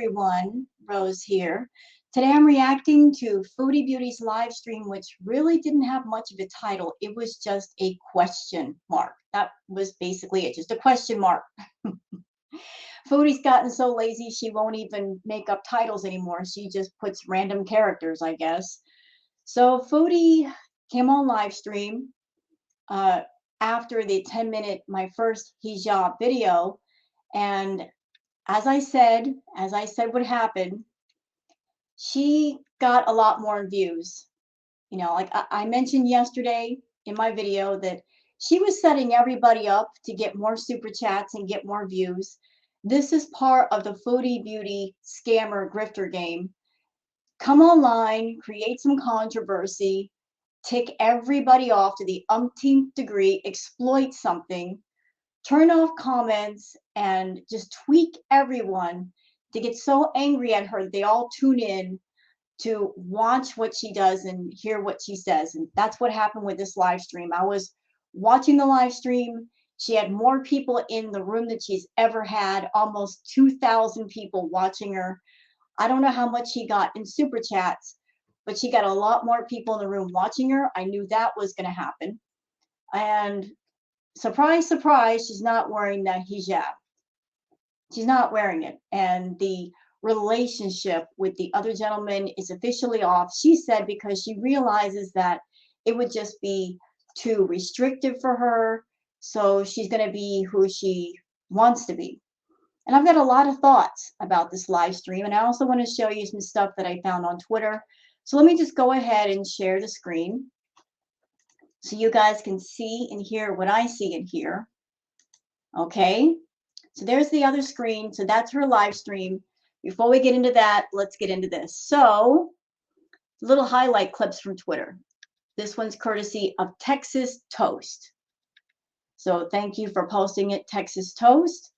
everyone, Rose here. Today I'm reacting to Foodie Beauty's live stream, which really didn't have much of a title. It was just a question mark. That was basically it, just a question mark. Foodie's gotten so lazy she won't even make up titles anymore. She just puts random characters, I guess. So Foodie came on live stream after the 10-minute my first hijab video, and as I said would happen, she got a lot more views. You know, like I mentioned yesterday in my video that she was setting everybody up to get more super chats and get more views. This is part of the Foodie Beauty scammer grifter game. Come online, create some controversy, tick everybody off to the umpteenth degree, exploit something, turn off comments, and just tweak everyone to get so angry at her that they all tune in to watch what she does and hear what she says. And that's what happened with this live stream. I was watching the live stream. She had more people in the room than she's ever had, almost 2,000 people watching her. I don't know how much she got in super chats, but she got a lot more people in the room watching her. I knew that was going to happen. And surprise, surprise, she's not wearing the hijab. She's not wearing it. And the relationship with the other gentleman is officially off, she said, because she realizes that it would just be too restrictive for her. So she's going to be who she wants to be. And I've got a lot of thoughts about this live stream. And I also want to show you some stuff that I found on Twitter. So let me just go ahead and share the screen so you guys can see and hear what I see and hear. Okay, so there's the other screen. So that's her live stream. Before we get into that, let's get into this. So little highlight clips from Twitter. This one's courtesy of Texas Toast. So thank you for posting it, Texas Toast.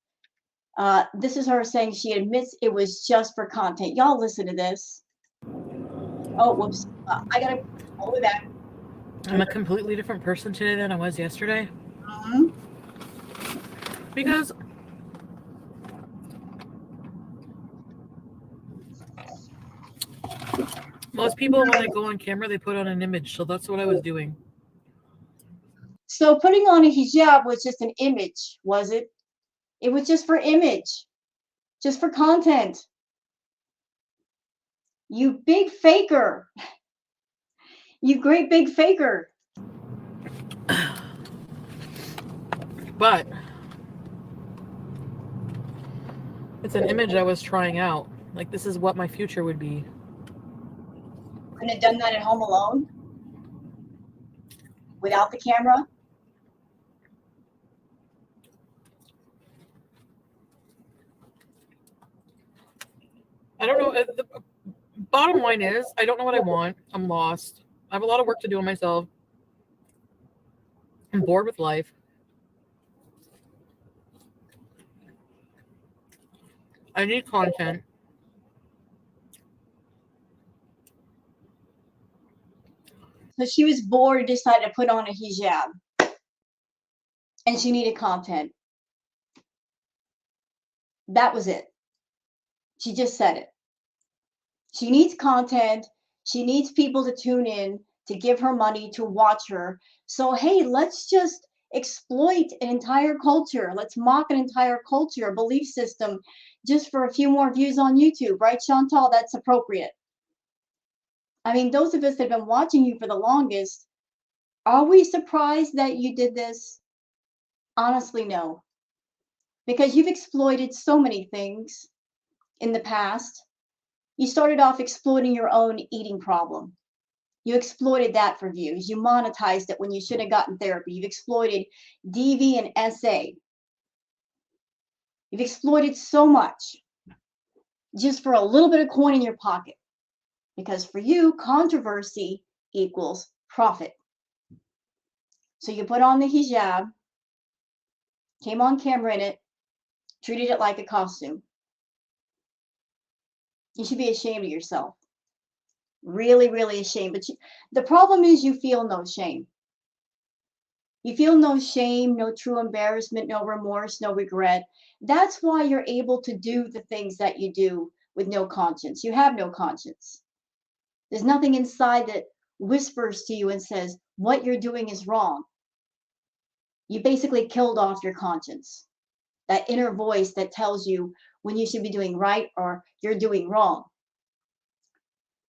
This is her saying she admits it was just for content. Y'all listen to this. Oh, whoops. I got to hold it back. I'm a completely different person today than I was yesterday. Because most people, when they go on camera, they put on an image. So that's what I was doing. So putting on a hijab was just an image, was it? It was just for image, just for content. You big faker. You great big faker. But it's an image I was trying out. Like, this is what my future would be. Couldn't have done that at home alone? Without the camera? I don't know. The bottom line is, I don't know what I want. I'm lost. I have a lot of work to do on myself. I'm bored with life. I need content. So she was bored, decided to put on a hijab. And she needed content. That was it. She just said it. She needs content. She needs people to tune in, to give her money, to watch her. So, hey, let's just exploit an entire culture. Let's mock an entire culture, a belief system, just for a few more views on YouTube, right, Chantal? That's appropriate. I mean, those of us that have been watching you for the longest, are we surprised that you did this? Honestly, no. Because you've exploited so many things in the past. You started off exploiting your own eating problem. You exploited that for views. You monetized it when you should have gotten therapy. You've exploited DV and SA. You've exploited so much just for a little bit of coin in your pocket. Because for you, controversy equals profit. So you put on the hijab, came on camera in it, treated it like a costume. You should be ashamed of yourself. Really, really ashamed. But the problem is you feel no shame. You feel no shame, no true embarrassment, no remorse, no regret. That's why you're able to do the things that you do with no conscience. You have no conscience. There's nothing inside that whispers to you and says, what you're doing is wrong. You basically killed off your conscience, that inner voice that tells you when you should be doing right or you're doing wrong.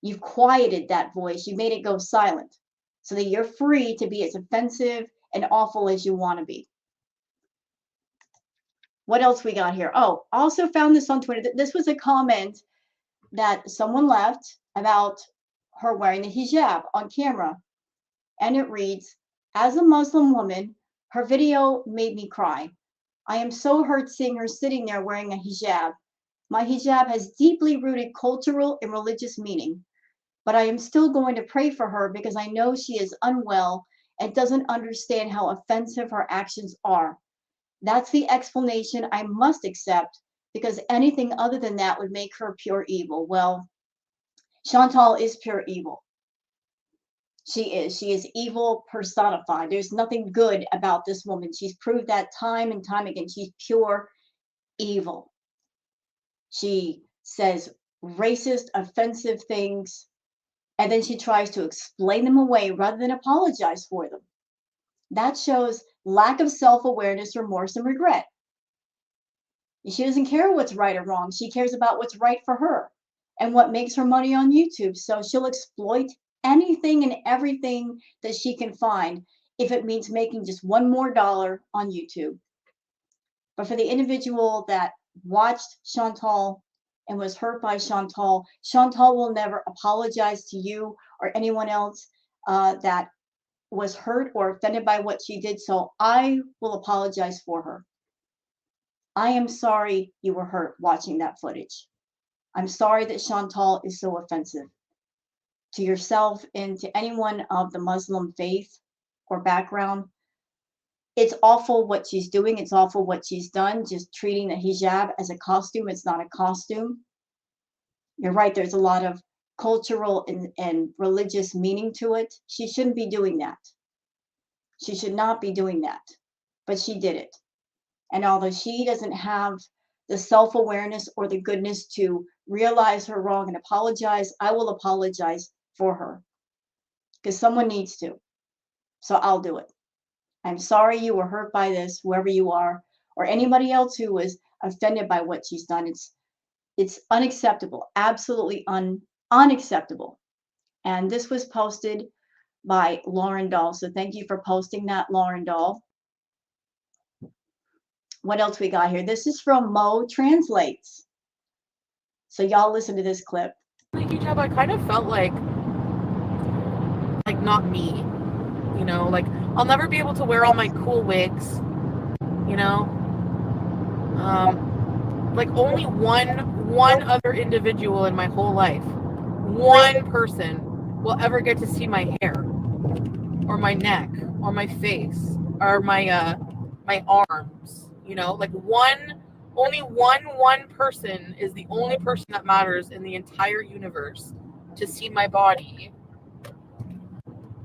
You've quieted that voice. You made it go silent so that you're free to be as offensive and awful as you want to be. What else we got here? Oh, also found this on Twitter. This was a comment that someone left about her wearing the hijab on camera. And it reads, as a Muslim woman, her video made me cry. I am so hurt seeing her sitting there wearing a hijab. My hijab has deeply rooted cultural and religious meaning, but I am still going to pray for her because I know she is unwell and doesn't understand how offensive her actions are. That's the explanation I must accept because anything other than that would make her pure evil. Well, Chantal is pure evil. She is. She is evil personified. There's nothing good about this woman. She's proved that time and time again. She's pure evil. She says racist, offensive things, and then she tries to explain them away rather than apologize for them. That shows lack of self-awareness, remorse, and regret. She doesn't care what's right or wrong. She cares about what's right for her and what makes her money on YouTube. So she'll exploit anything and everything that she can find if it means making just one more dollar on YouTube. But for the individual that watched Chantal and was hurt by Chantal, Chantal will never apologize to you or anyone else that was hurt or offended by what she did. So I will apologize for her. I am sorry you were hurt watching that footage. I'm sorry that Chantal is so offensive to yourself and to anyone of the Muslim faith or background. It's awful what she's doing. It's awful what she's done, just treating the hijab as a costume. It's not a costume. You're right. There's a lot of cultural and religious meaning to it. She shouldn't be doing that. She should not be doing that. But she did it. And although she doesn't have the self-awareness or the goodness to realize her wrong and apologize, I will apologize for her because someone needs to. So I'll do it. I'm sorry you were hurt by this, whoever you are, or anybody else who was offended by what she's done. It's unacceptable, absolutely unacceptable. And this was posted by Lauren Dahl. So thank you for posting that, Lauren Dahl. What else we got here? This is from Mo Translates. So y'all listen to this clip. The hijab, I kind of felt like not me, you know, like I'll never be able to wear all my cool wigs, you know, like only one other individual in my whole life, one person will ever get to see my hair or my neck or my face or my my arms, you know, like only one person is the only person that matters in the entire universe to see my body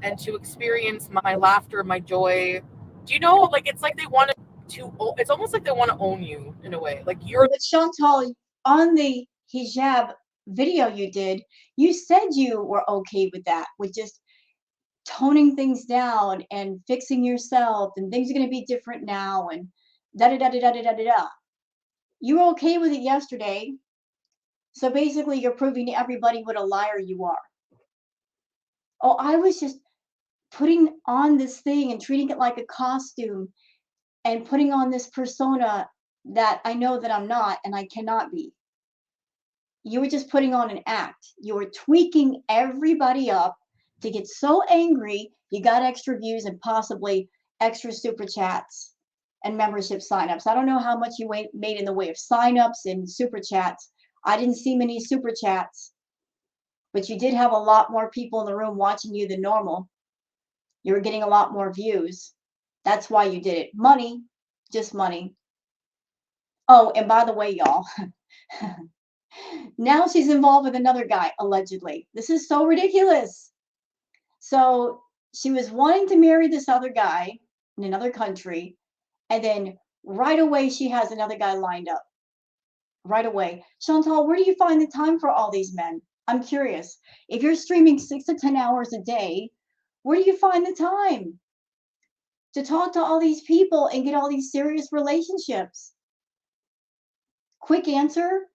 and to experience my laughter, my joy. Do you know, like, it's like they want to, it's almost like they want to own you in a way. Like you're. But Chantal, on the hijab video you did, you said you were okay with that, with just toning things down and fixing yourself and things are going to be different now and da-da-da-da-da-da-da-da. You were okay with it yesterday. So basically you're proving to everybody what a liar you are. Oh, I was just putting on this thing and treating it like a costume and putting on this persona that I know that I'm not and I cannot be. You were just putting on an act. You were tweaking everybody up to get so angry you got extra views and possibly extra super chats and membership signups. I don't know how much you made in the way of signups and super chats. I didn't see many super chats, but you did have a lot more people in the room watching you than normal. You were getting a lot more views. That's why you did it. Money, just money. Oh, and by the way, y'all, now she's involved with another guy, allegedly. This is so ridiculous. So she was wanting to marry this other guy in another country, and then right away she has another guy lined up. right away. Chantal, where do you find the time for all these men? I'm curious. If you're streaming 6 to 10 hours a day, where do you find the time to talk to all these people and get all these serious relationships? Quick answer,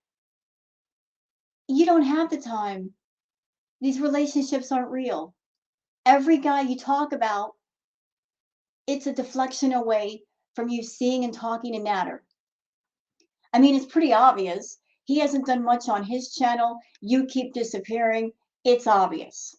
you don't have the time. These relationships aren't real. Every guy you talk about, it's a deflection away from you seeing and talking to matter. I mean, it's pretty obvious. He hasn't done much on his channel. You keep disappearing. It's obvious.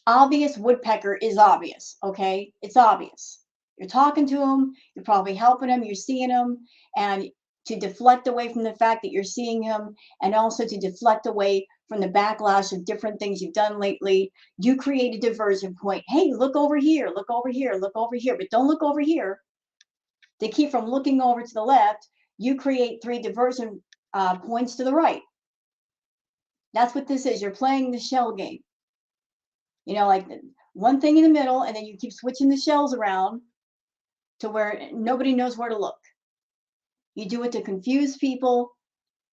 Obvious woodpecker is obvious, okay? It's obvious. You're talking to him, you're probably helping him, you're seeing him, and to deflect away from the fact that you're seeing him, and also to deflect away from the backlash of different things you've done lately, you create a diversion point. Hey, look over here, look over here, look over here, but don't look over here. To keep from looking over to the left, you create 3 diversion points to the right. That's what this is. You're playing the shell game. You know, like one thing in the middle, and then you keep switching the shells around to where nobody knows where to look. You do it to confuse people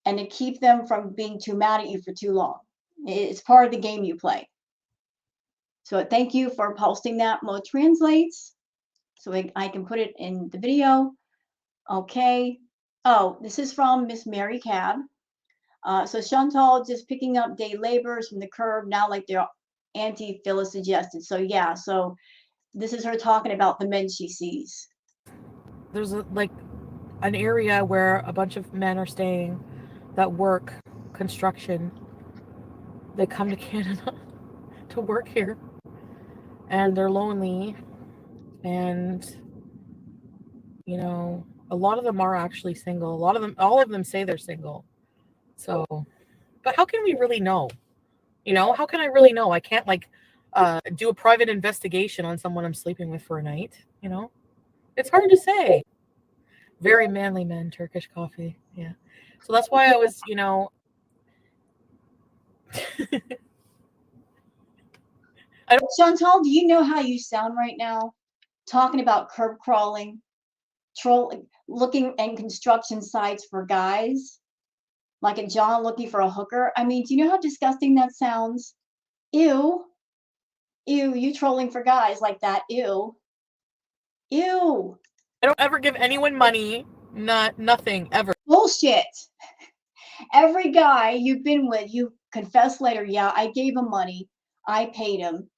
and to keep them from being too mad at you for too long. It's part of the game you play. So thank you for posting that. Mo translates, so I can put it in the video. Okay. Oh, this is from Miss Mary Cab. So Chantal just picking up day laborers from the curb now, like they're Phyllis suggested. So yeah, so this is her talking about the men she sees. There's like an area where a bunch of men are staying that work construction. They come to Canada to work here, and they're lonely, and you know, a lot of them are actually single. A lot of them, all of them say they're single. So, but how can we really know? You know, how can I really know? I can't like do a private investigation on someone I'm sleeping with for a night. You know, it's hard to say. Very manly men, Turkish coffee. Yeah. So that's why I was, you know, Chantal, do you know how you sound right now? Talking about curb crawling, looking in construction sites for guys, like a John looking for a hooker. I mean, do you know how disgusting that sounds? Ew. Ew, you trolling for guys like that. Ew. Ew. I don't ever give anyone money. Nothing ever. Bullshit. Every guy you've been with, you confess later, yeah, I gave him money. I paid him.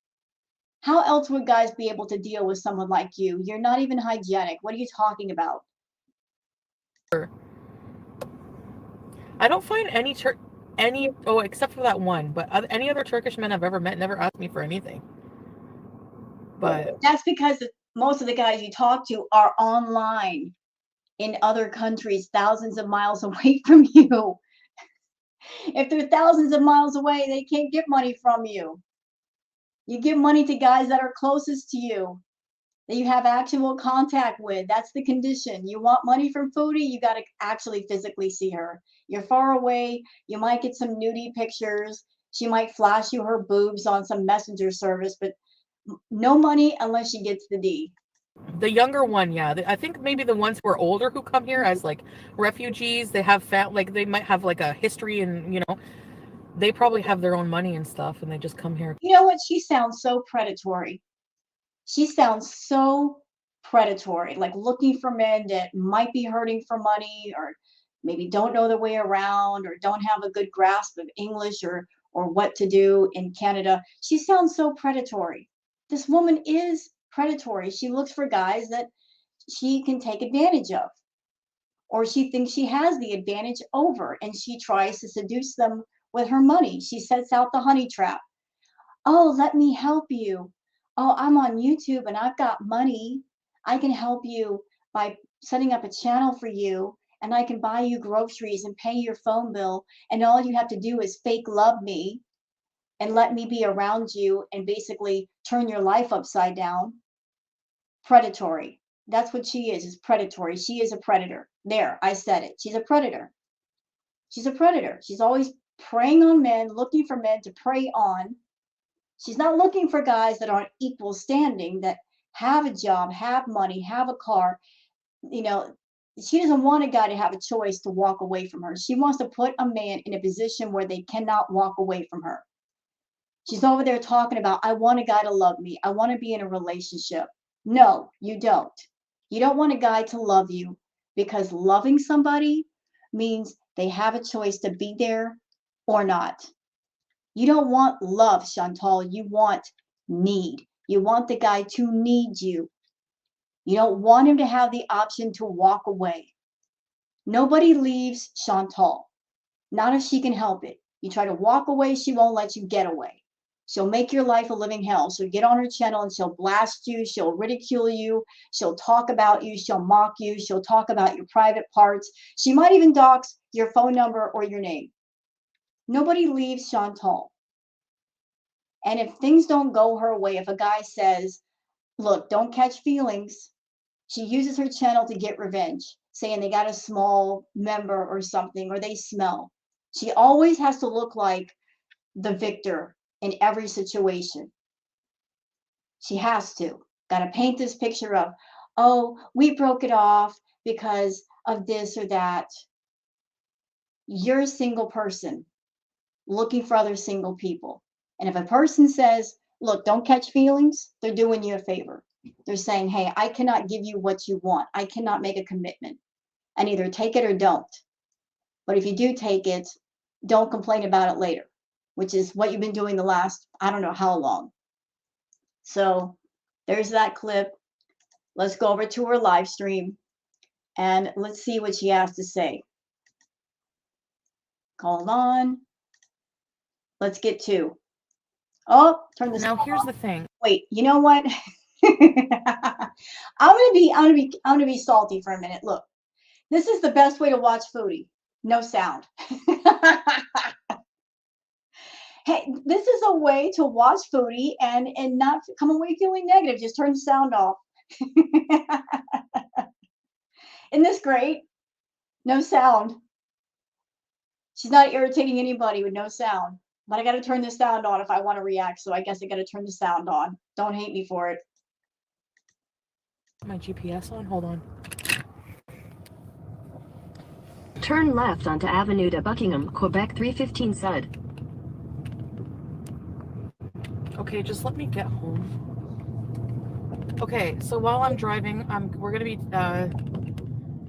How else would guys be able to deal with someone like you? You're not even hygienic. What are you talking about? I don't find any except for that one, but any other Turkish men I've ever met never asked me for anything. But that's because most of the guys you talk to are online in other countries, thousands of miles away from you. If they're thousands of miles away, they can't get money from you. You give money to guys that are closest to you, that you have actual contact with. That's the condition. You want money from Foodie, you got to actually physically see her. You're far away, you might get some nudie pictures. She might flash you her boobs on some messenger service, but no money unless she gets the D. The younger one, yeah. I think maybe the ones who are older who come here as like refugees, they have like they might have like a history, and you know, they probably have their own money and stuff, and they just come here. You know what? She sounds so predatory. She sounds so predatory, like looking for men that might be hurting for money, or maybe don't know the way around, or don't have a good grasp of English, or what to do in Canada. She sounds so predatory. This woman is predatory. She looks for guys that she can take advantage of, or she thinks she has the advantage over, and she tries to seduce them with her money. She sets out the honey trap. Oh, let me help you. Oh, I'm on YouTube and I've got money. I can help you by setting up a channel for you, and I can buy you groceries and pay your phone bill. And all you have to do is fake love me and let me be around you and basically turn your life upside down. Predatory. That's what she is predatory. She is a predator. There, I said it. She's a predator. She's a predator. She's always preying on men, looking for men to prey on. She's not looking for guys that are on equal standing, that have a job, have money, have a car. You know, She doesn't want a guy to have a choice to walk away from her. She wants to put a man in a position where they cannot walk away from her. She's over there talking about, I want a guy to love me. I want to be in a relationship. No, you don't. You don't want a guy to love you, because loving somebody means they have a choice to be there or not. You don't want love, Chantal. You want need. You want the guy to need you. You don't want him to have the option to walk away. Nobody leaves Chantal, not if she can help it. You try to walk away, she won't let you get away. She'll make your life a living hell. She'll get on her channel and she'll blast you. She'll ridicule you. She'll talk about you. She'll mock you. She'll talk about your private parts. She might even dox your phone number or your name. Nobody leaves Chantal. And if things don't go her way, if a guy says, look, don't catch feelings, she uses her channel to get revenge, saying they got a small member or something, or they smell. She always has to look like the victor in every situation. She has to. Got to paint this picture of, oh, we broke it off because of this or that. You're a single person looking for other single people. And if a person says, look, don't catch feelings, they're doing you a favor. They're saying, hey, I cannot give you what you want. I cannot make a commitment. And either take it or don't. But if you do take it, don't complain about it later, which is what you've been doing the last, I don't know how long. So there's that clip. Let's go over to her live stream and let's see what she has to say. Hold on. Let's get to. Oh, turn this. Now here's the thing. Wait, you know what? I'm gonna be salty for a minute. Look, this is the best way to watch Foodie. No sound. Hey, this is a way to watch Foodie and not come away feeling negative. Just turn the sound off. Isn't this great? No sound. She's not irritating anybody with no sound. But I got to turn the sound on if I want to react. So I guess I got to turn the sound on. Don't hate me for it. My GPS on? Hold on. Turn left onto Avenue de Buckingham, Quebec 315 Sud. Okay, just let me get home. Okay, so while I'm driving, we're gonna be.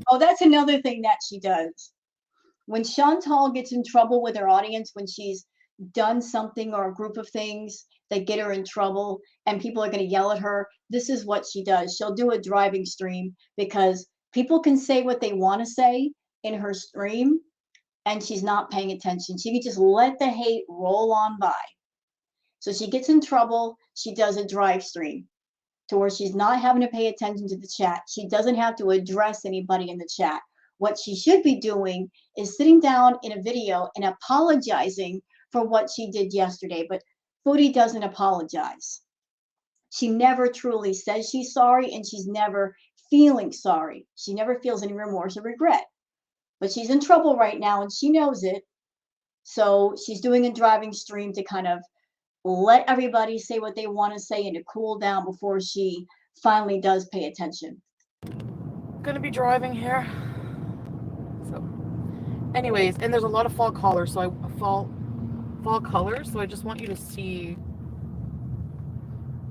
Oh, that's another thing that she does. When Chantal gets in trouble with her audience, when she's done something or a group of things that get her in trouble, and people are going to yell at her, this is what she does. She'll do a driving stream because people can say what they want to say in her stream, and she's not paying attention. She can just let the hate roll on by. So she gets in trouble, she does a drive stream to where she's not having to pay attention to the chat. She doesn't have to address anybody in the chat. What she should be doing is sitting down in a video and apologizing for what she did yesterday. But Foodie doesn't apologize. She never truly says she's sorry, and she's never feeling sorry. She never feels any remorse or regret. But she's in trouble right now, and she knows it. So she's doing a driving stream to kind of let everybody say what they want to say and to cool down before she finally does pay attention. Gonna be driving here. So, anyways, and there's a lot of fall colors, so fall colors. So I just want you to see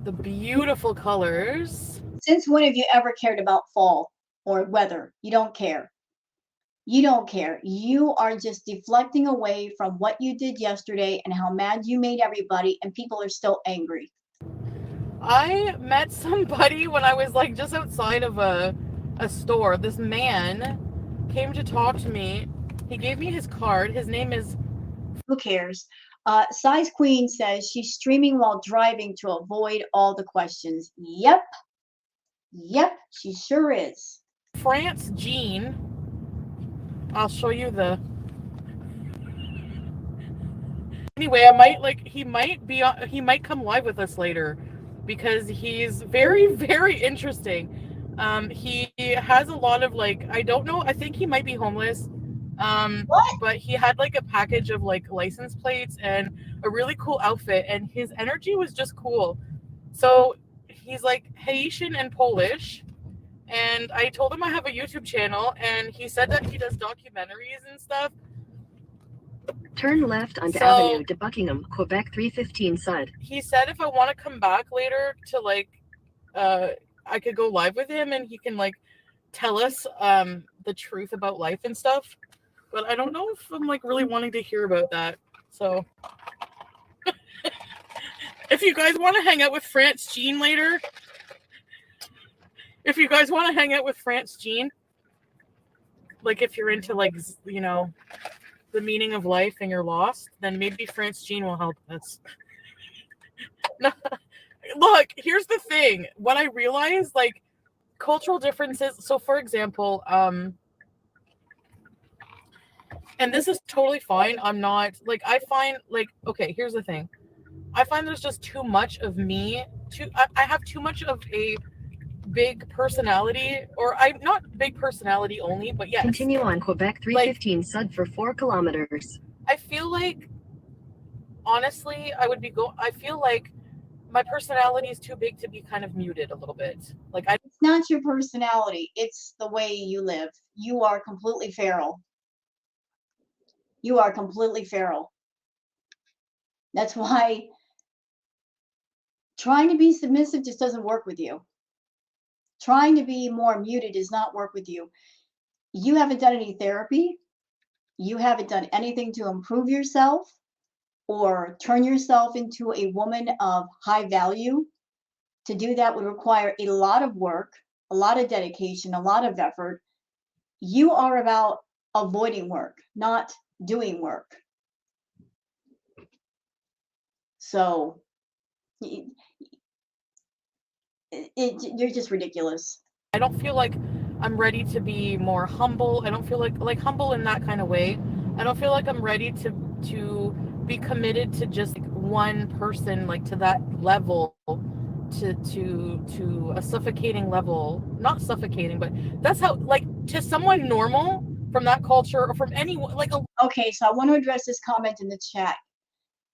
the beautiful colors. Since when have you ever cared about fall or weather? You don't care. You don't care. You are just deflecting away from what you did yesterday and how mad you made everybody, and people are still angry. I met somebody when I was like just outside of a store. This man came to talk to me. He gave me his card. His name is... Who cares? Size Queen says she's streaming while driving to avoid all the questions. Yep. Yep, she sure is. France Jean. I'll show you the... Anyway, I might he might come live with us later because he's very, very interesting. He has a lot of I don't know, I think he might be homeless. But he had a package of license plates and a really cool outfit, and his energy was just cool. So he's Haitian and Polish, And I told him I have a YouTube channel, and he said that he does documentaries and stuff. Turn left onto So- Avenue de Buckingham, Quebec 315 Sud. He said if I want to come back later to like, I could go live with him and he can like tell us the truth about life and stuff. But I don't know if I'm like really wanting to hear about that. So if you guys want to hang out with France Jean later, like if you're into like, you know, the meaning of life and you're lost, then maybe France Jean will help us. No, look, here's the thing. What I realized, like, cultural differences. So, for example, and this is totally fine. I'm not like, I find like, okay, here's the thing. I find there's just too much of me. I have too much of a big personality, or I'm not big personality only, but yes. Continue on Quebec 315 Sud for 4 kilometers. I feel like, honestly, I feel like my personality is too big to be kind of muted a little bit. Like It's not your personality. It's the way you live. You are completely feral. You are completely feral. That's why trying to be submissive just doesn't work with you. Trying to be more muted does not work with you. You haven't done any therapy. You haven't done anything to improve yourself or turn yourself into a woman of high value. To do that would require a lot of work, a lot of dedication, a lot of effort. You are about avoiding work, not doing work. So you're just ridiculous. I don't feel like I'm ready to be more humble. I don't feel like humble in that kind of way. I don't feel like I'm ready to be committed to just like one person, like to that level, to a suffocating level. Not suffocating, but that's how, like, to someone normal from that culture or from anyone, like a. Okay, so I want to address this comment in the chat,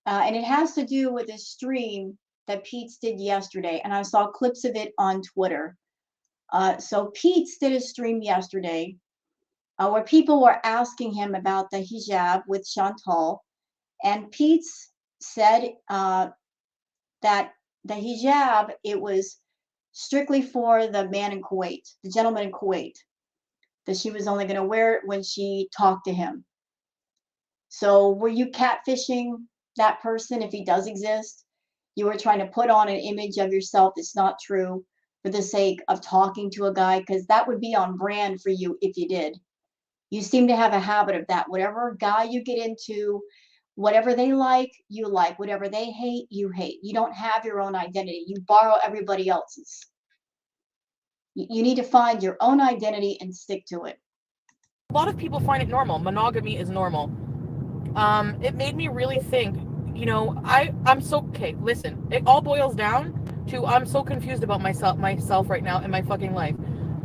and it has to do with a stream that Pete's did yesterday, and I saw clips of it on Twitter. So Pete's did a stream yesterday where people were asking him about the hijab with Chantal, and Pete's said that the hijab, it was strictly for the man in Kuwait, the gentleman in Kuwait, that she was only going to wear it when she talked to him. So were you catfishing that person if he does exist? You were trying to put on an image of yourself that's not true for the sake of talking to a guy, because that would be on brand for you if you did. You seem to have a habit of that. Whatever guy you get into, whatever they like, you like. Whatever they hate, you hate. You don't have your own identity. You borrow everybody else's. You need to find your own identity and stick to it. A lot of people find it normal. Monogamy is normal. It made me really think, you know, I'm so, okay, listen, it all boils down to I'm so confused about myself right now in my fucking life.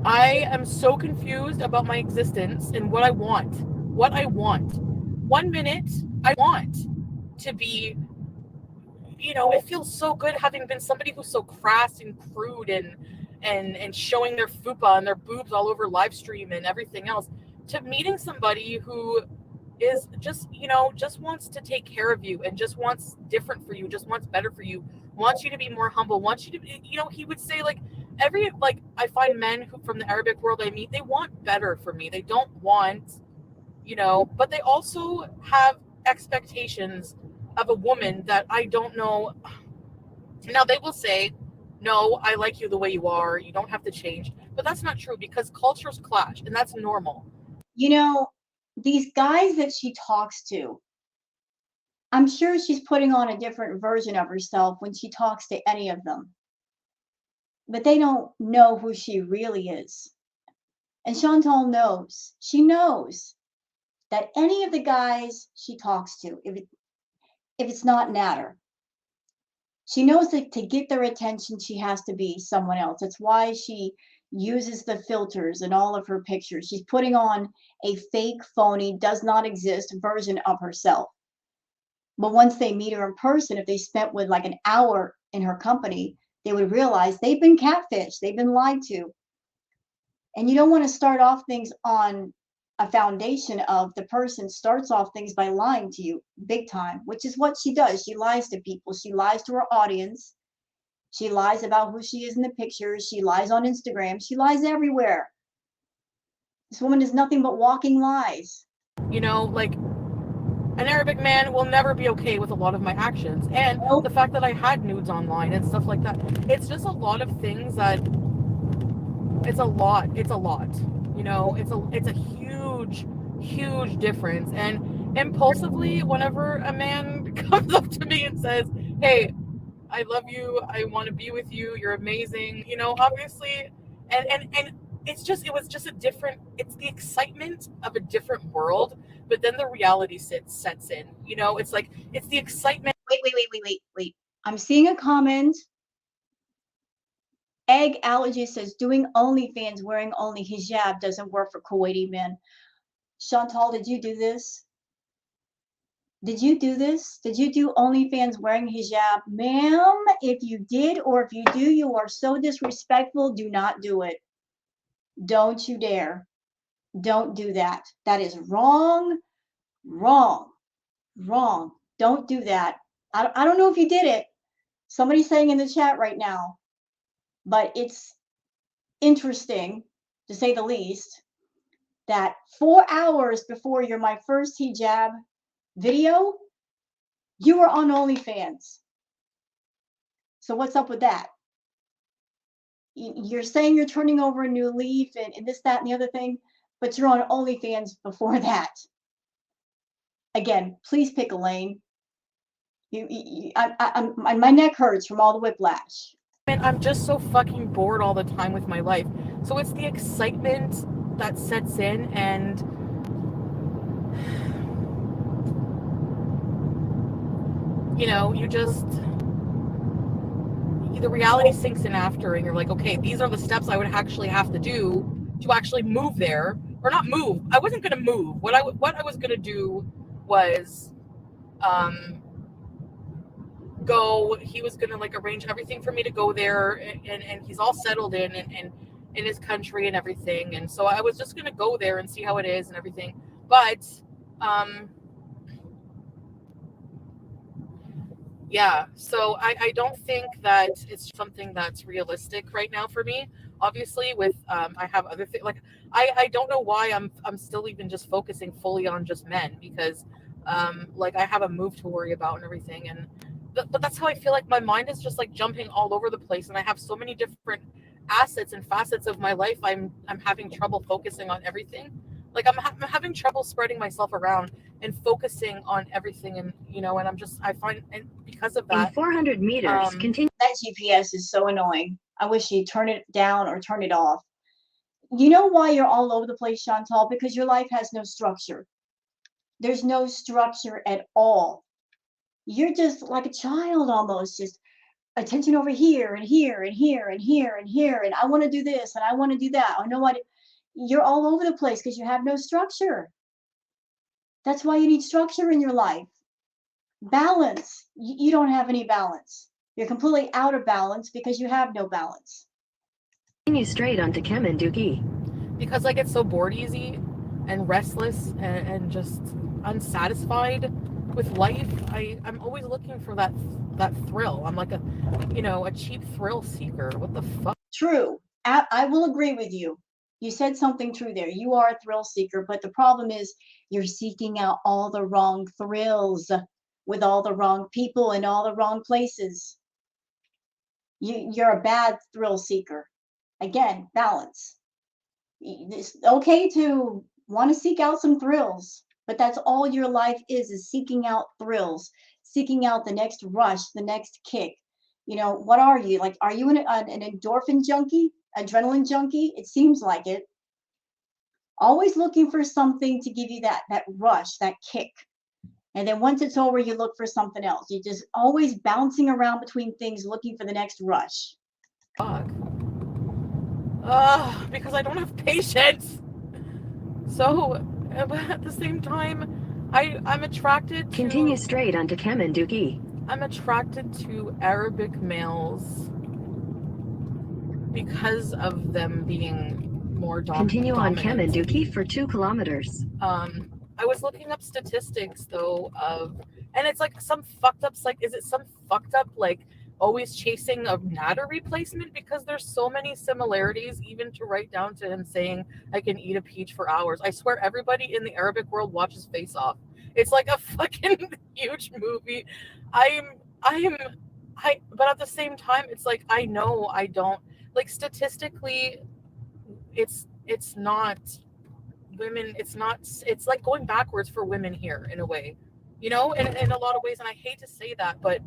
I am so confused about my existence and what I want. 1 minute, I want to be, you know, it feels so good having been somebody who's so crass and crude and showing their fupa and their boobs all over Livestream and everything else, to meeting somebody who is just, you know, just wants to take care of you and just wants different for you, just wants better for you, wants you to be more humble, wants you to be, you know, he would say like I find men who from the Arabic world I meet, they want better for me. They don't want, you know, but they also have expectations of a woman that I don't know. Now they will say, no, I like you the way you are. You don't have to change. But that's not true because cultures clash and that's normal. You know, these guys that she talks to, I'm sure she's putting on a different version of herself when she talks to any of them. But they don't know who she really is. And Chantal knows. She knows that any of the guys she talks to, if it's not Natter, she knows that to get their attention, she has to be someone else. That's why she uses the filters in all of her pictures. She's putting on a fake, phony, does not exist version of herself. But once they meet her in person, if they spent with like an hour in her company, they would realize they've been catfished, they've been lied to. And you don't want to start off things on a foundation of the person starts off things by lying to you big time, which is what she does. She lies to people. She lies to her audience. She lies about who she is in the pictures. She lies on Instagram. She lies everywhere. This woman is nothing but walking lies. You know, like, an Arabic man will never be okay with a lot of my actions. And Nope. the fact that I had nudes online and stuff like that, it's just a lot of things that, it's a lot. You know, it's a huge difference. And impulsively, whenever a man comes up to me and says, hey, I love you, I want to be with you, you're amazing, you know, obviously, and it was just a different, it's the excitement of a different world, but then the reality sets in, you know, it's like, it's the excitement. Wait. I'm seeing a comment. Egg Allergy says, doing OnlyFans wearing only hijab doesn't work for Kuwaiti men. Chantal, did you do this? Did you do this? Did you do OnlyFans wearing hijab? Ma'am, if you did, or if you do, you are so disrespectful. Do not do it. Don't you dare. Don't do that. That is wrong. Don't do that. I don't know if you did it. Somebody's saying in the chat right now, but it's interesting, to say the least, that 4 hours before your My First Hijab video, you were on OnlyFans. So what's up with that? You're saying you're turning over a new leaf and this, that, and the other thing, but you're on OnlyFans before that. Again, please pick a lane. My neck hurts from all the whiplash. And I'm just so fucking bored all the time with my life. So it's the excitement that sets in, and you know, the reality sinks in after, and you're like, okay, these are the steps I would actually have to do to actually move there, or not move. I wasn't going to move. What I was going to do was go. He was going to like arrange everything for me to go there, and he's all settled in his country and everything. And so I was just going to go there and see how it is and everything. But yeah, so I don't think that it's something that's realistic right now for me. Obviously, with I have other things, like I don't know why I'm still even just focusing fully on just men, because like I have a move to worry about and everything, and but that's how I feel. Like my mind is just like jumping all over the place, and I have so many different assets and facets of my life. I'm having trouble focusing on everything. Like I'm having trouble spreading myself around and focusing on everything, and you know, and I find, and because of that, In 400 meters, continue. That GPS is so annoying. I wish you'd turn it down or turn it off. You know why you're all over the place, Chantal? Because your life has no structure. There's no structure at all. You're just like a child almost, just attention over here and here and here and here and here, and I want to do this and I want to do that. I know what. You're all over the place because you have no structure. That's why you need structure in your life. Balance. You don't have any balance. You're completely out of balance because you have no balance. Continue straight onto Kemenduki. because I get so bored easy and restless and just unsatisfied with life. I'm always looking for that thrill. I'm like a cheap thrill seeker. What the fuck? True. I will agree with you. You said something true there. You are a thrill seeker, but the problem is you're seeking out all the wrong thrills with all the wrong people in all the wrong places. You're a bad thrill seeker. Again, balance. It's okay to want to seek out some thrills, but that's all your life is seeking out thrills, seeking out the next rush, the next kick. You know, what are you? Like, are you an endorphin junkie, adrenaline junkie? It seems like it. Always looking for something to give you that rush, that kick. And then once it's over, you look for something else. You're just always bouncing around between things, looking for the next rush. Fuck. Because I don't have patience. So, at the same time, I'm attracted to... Continue straight onto Kemenduki. I'm attracted to Arabic males because of them being more Continue on dominant. Kamanduki for 2 kilometers. I was looking up statistics though of, and it's like some fucked up, like, is it some fucked up, like, always chasing a natter replacement? Because there's so many similarities, even to right down to him saying, I can eat a peach for hours. I swear everybody in the Arabic world watches Face Off. It's like a fucking huge movie. But at the same time, it's like, I know I don't, like, statistically, it's not women, it's like going backwards for women here in a way, in a lot of ways. And I hate to say that, but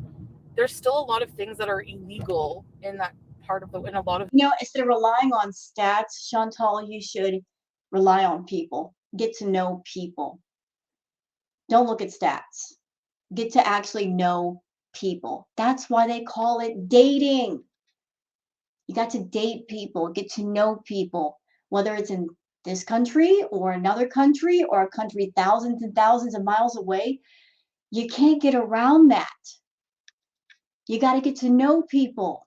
there's still a lot of things that are illegal in that part of in a lot of, instead of relying on stats, Chantal, you should rely on people. Get to know people. Don't look at stats. Get to actually know people. That's why they call it dating. You got to date people, get to know people, whether it's in this country or another country or a country thousands and thousands of miles away. You can't get around that. You got to get to know people,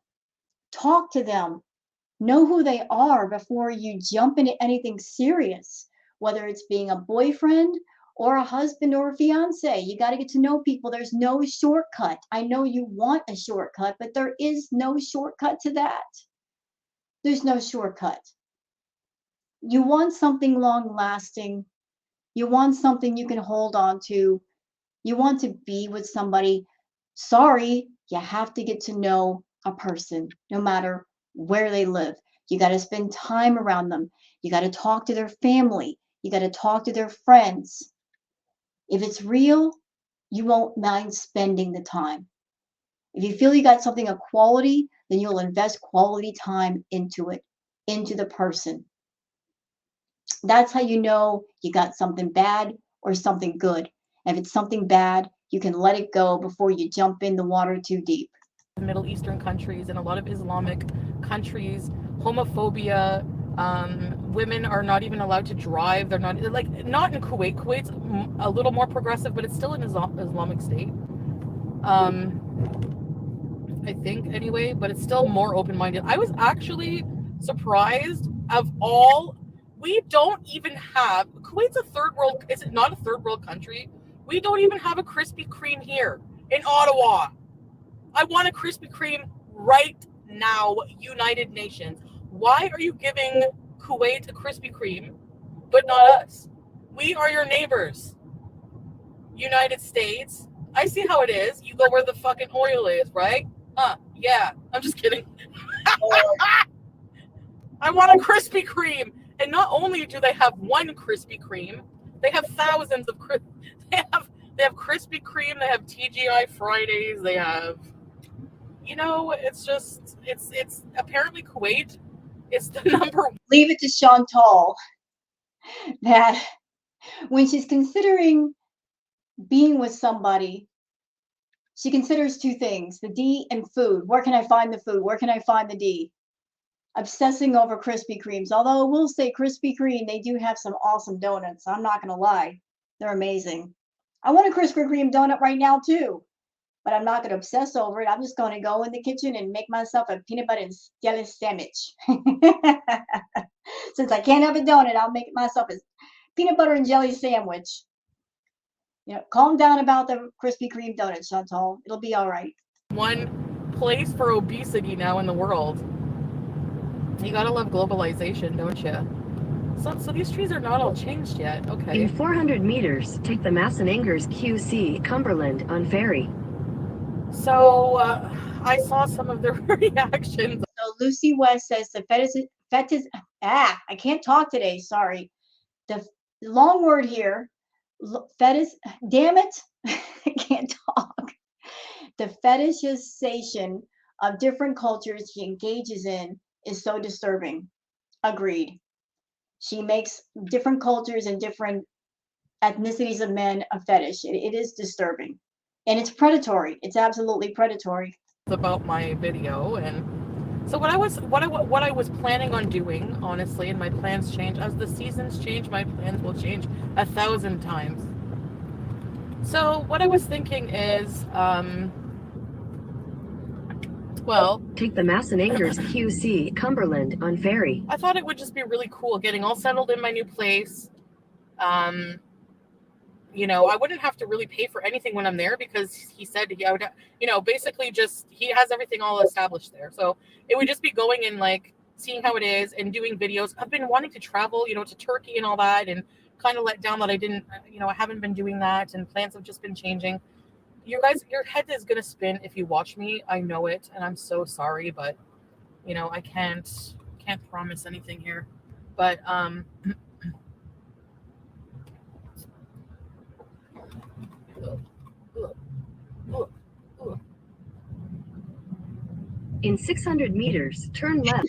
talk to them, know who they are before you jump into anything serious, whether it's being a boyfriend or a husband or a fiance. You got to get to know people. There's no shortcut. I know you want a shortcut, but there is no shortcut to that. There's no shortcut. You want something long lasting. You want something you can hold on to. You want to be with somebody. Sorry, you have to get to know a person, no matter where they live. You got to spend time around them. You got to talk to their family. You got to talk to their friends. If it's real, you won't mind spending the time. If you feel you got something of quality, then you'll invest quality time into it, into the person. That's how you know you got something bad or something good. And if it's something bad, you can let it go before you jump in the water too deep. Middle Eastern countries and a lot of Islamic countries, homophobia, women are not even allowed to drive. They're not, like, not in Kuwait. Kuwait's a little more progressive, but it's still an Islamic state. I think anyway, but it's still more open-minded. I was actually surprised of all, we don't even have, Kuwait's a third world, is it not a third world country? We don't even have a Krispy Kreme here in Ottawa. I want a Krispy Kreme right now, United Nations. Why are you giving Kuwait a Krispy Kreme, but not us? We are your neighbors. United States. I see how it is. You go where the fucking oil is, right? Yeah. I'm just kidding. I want a Krispy Kreme. And not only do they have one Krispy Kreme, they have thousands of they have Krispy Kreme, they have TGI Fridays, they have, it's just, it's apparently Kuwait is the number one. Leave it to Chantal that when she's considering being with somebody, she considers two things, the D and food. Where can I find the food? Where can I find the D? Obsessing over Krispy Kremes. Although I will say Krispy Kreme, they do have some awesome donuts. I'm not going to lie. They're amazing. I want a Krispy Kreme donut right now too, but I'm not going to obsess over it. I'm just going to go in the kitchen and make myself a peanut butter and jelly sandwich. Since I can't have a donut, I'll make myself a peanut butter and jelly sandwich. Calm down about the Krispy Kreme donuts, Chantal. It'll be all right. One place for obesity now in the world. You gotta love globalization, don't you? So these trees are not all changed yet. Okay. In 400 meters, take the Massanangers QC Cumberland on ferry. So I saw some of their reactions. So Lucy West says the I can't talk today. Sorry. The long word here. Damn it. I can't talk. The fetishization of different cultures he engages in is so disturbing. Agreed. She makes different cultures and different ethnicities of men a fetish. It is disturbing. And it's predatory. It's absolutely predatory. About my video, and so what I was planning on doing, honestly, and my plans change as the seasons change. My plans will change 1,000 times. So what I was thinking is, Well, Take the Massanuttons QC Cumberland on ferry. I thought it would just be really cool getting all settled in my new place. You know, I wouldn't have to really pay for anything when I'm there because he said I would, you know, basically just he has everything all established there. So it would just be going and like seeing how it is and doing videos. I've been wanting to travel, you know, to Turkey and all that, and kind of let down that I didn't, you know, I haven't been doing that, and plans have just been changing. You guys, your head is gonna spin if you watch me. I know it, and I'm so sorry, but you know, I can't promise anything here. But In 600 meters, turn left.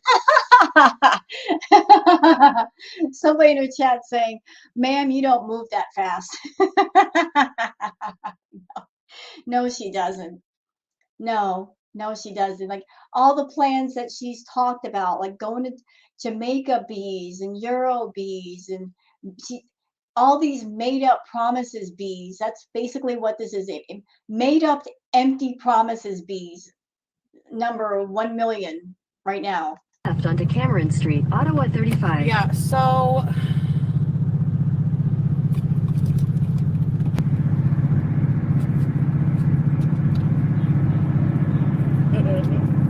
Somebody in the chat saying, ma'am, you don't move that fast. No, she doesn't. No, she doesn't. Like all the plans that she's talked about, like going to Jamaica bees and Euro bees, and she, all these made up promises bees. That's basically what this is. Made up empty promises bees. Number 1 million right now. Left onto Cameron Street, Ottawa 35. yeah, so